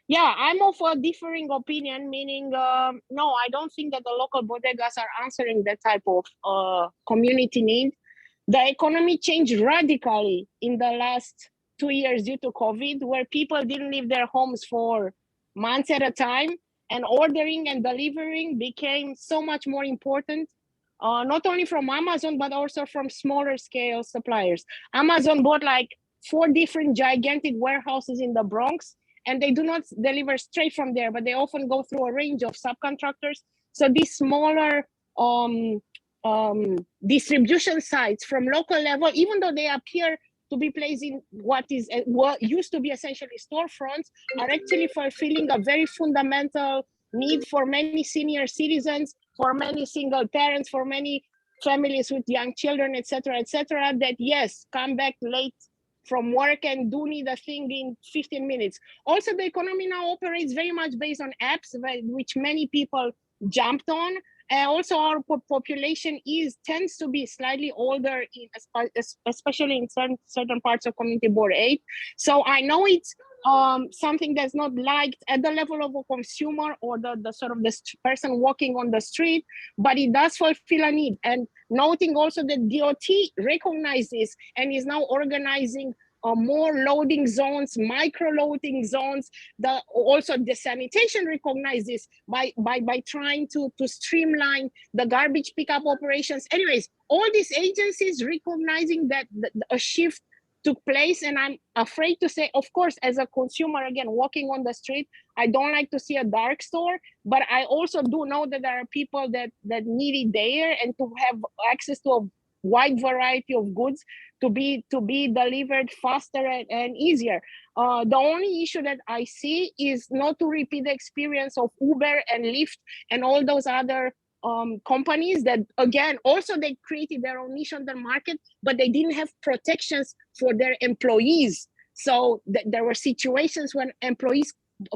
yeah, I'm of a differing opinion, meaning, no, I don't think that the local bodegas are answering that type of community need. The economy changed radically in the last 2 years due to COVID, where people didn't leave their homes for months at a time, and ordering and delivering became so much more important, not only from Amazon, but also from smaller scale suppliers. Amazon bought like 4 different gigantic warehouses in the Bronx, and they do not deliver straight from there, but they often go through a range of subcontractors. So these smaller distribution sites from local level, even though they appear to be placed in what used to be essentially storefronts, are actually fulfilling a very fundamental need for many senior citizens, for many single parents, for many families with young children, etc., that yes, come back late from work and do need a thing in 15 minutes. Also, the economy now operates very much based on apps, which many people jumped on. Also, our population tends to be slightly older, especially in certain parts of Community Board 8. So I know it's something that's not liked at the level of a consumer or the sort of the person walking on the street, but it does fulfill a need. And noting also that DOT recognizes and is now organizing more loading zones, micro loading zones. Also the sanitation recognizes by trying to streamline the garbage pickup operations. Anyways, all these agencies recognizing that a shift took place, and I'm afraid to say, of course, as a consumer, again, walking on the street, I don't like to see a dark store, but I also do know that there are people that need it there, and to have access to a wide variety of goods to be delivered faster and easier. The only issue that I see is not to repeat the experience of Uber and Lyft and all those other companies that, again, also they created their own niche on the market, but they didn't have protections for their employees. So there were situations when employees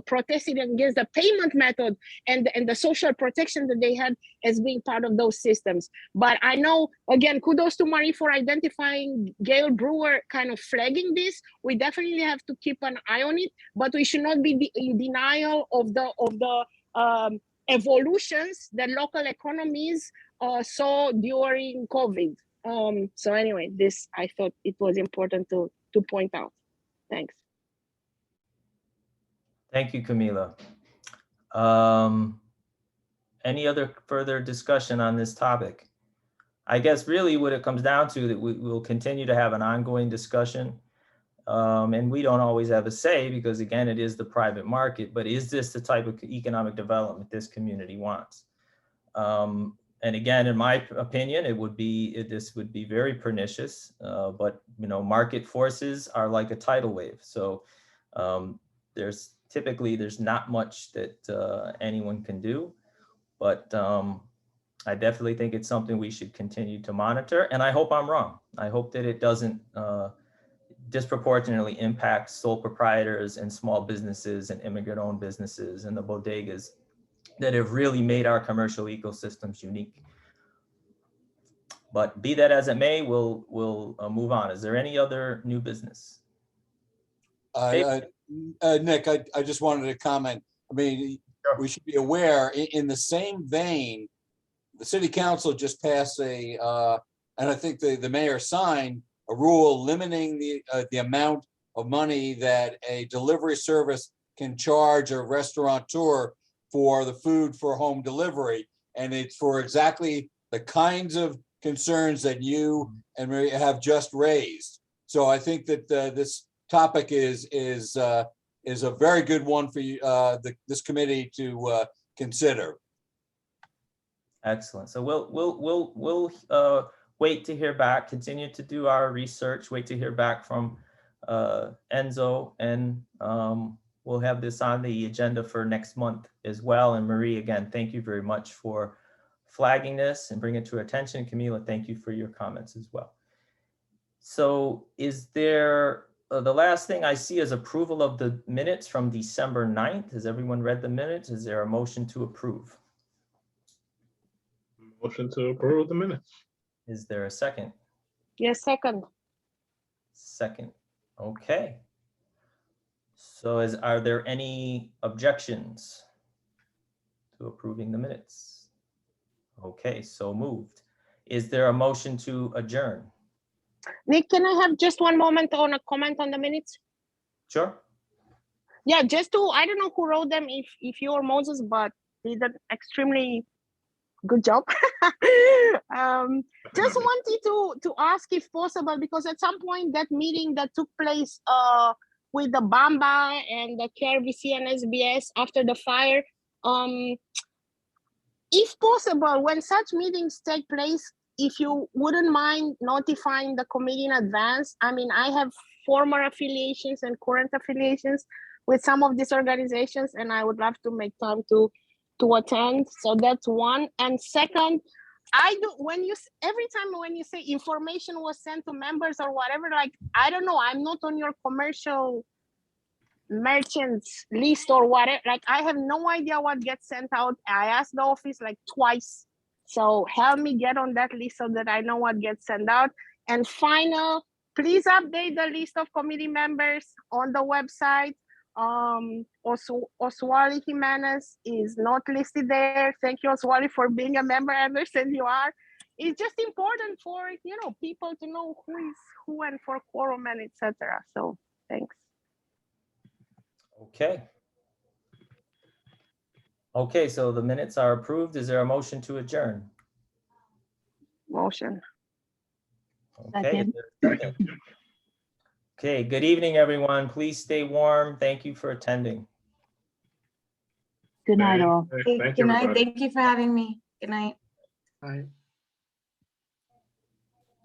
protested against the payment method and the social protection that they had as being part of those systems. But I know, again, kudos to Marie for identifying Gail Brewer kind of flagging this. We definitely have to keep an eye on it, but we should not be in denial of the evolutions that local economies saw during COVID. So anyway, this, I thought it was important to point out. Thanks.
Thank you, Camila. Any other further discussion on this topic? I guess really what it comes down to that we will continue to have an ongoing discussion. And we don't always have a say because again, it is the private market, but is this the type of economic development this community wants? And again, in my opinion, this would be very pernicious, but market forces are like a tidal wave. So there's not much that anyone can do, but I definitely think it's something we should continue to monitor. And I hope I'm wrong. I hope that it doesn't disproportionately impact sole proprietors and small businesses and immigrant-owned businesses and the bodegas that have really made our commercial ecosystems unique. But be that as it may, we'll move on. Is there any other new business?
Nick, I just wanted to comment. I mean, sure. We should be aware in the same vein, the city council just passed and I think the mayor signed a rule limiting the amount of money that a delivery service can charge a restaurateur for the food for home delivery. And it's for exactly the kinds of concerns that you and Maria have just raised. So I think that this topic is a very good one for you, this committee to consider.
Excellent. So we'll wait to hear back, continue to do our research, wait to hear back from Enzo, and we'll have this on the agenda for next month as well. And Marie, again, thank you very much for flagging this and bringing it to our attention. Camila, thank you for your comments as well. So is there, the last thing I see is approval of the minutes from December 9th. Has everyone read the minutes? Is there a motion to approve?
Motion to approve the minutes.
Is there a second?
Yes, second.
Second. Okay. So are there any objections to approving the minutes? Okay, so moved. Is there a motion to adjourn?
Nick, can I have just one moment on a comment on the minutes?
Sure.
Yeah, just to, I don't know who wrote them, if you or Moses, but did an extremely good job. Just wanted to ask if possible, because at some point that meeting that took place with the Bamba and the KRVC and SBS after the fire, if possible, when such meetings take place, if you wouldn't mind notifying the committee in advance. I mean, I have former affiliations and current affiliations with some of these organizations, and I would love to make time to attend. So that's one. And second, every time when you say information was sent to members or whatever, like, I don't know, I'm not on your commercial merchants list or whatever. Like, I have no idea what gets sent out. I asked the office like twice. So help me get on that list so that I know what gets sent out. And final, please update the list of committee members on the website. Oswald Jimenez is not listed there. Thank you, Oswald, for being a member. I understand you are. It's just important for people to know who is who and for quorum and etc. So thanks.
Okay. Okay, so the minutes are approved. Is there a motion to adjourn?
Motion.
Okay. Okay, good evening, everyone. Please stay warm. Thank you for attending.
Good night, all.
Thank you,
Good night.
everybody.
Thank you for having me. Good night.
Bye.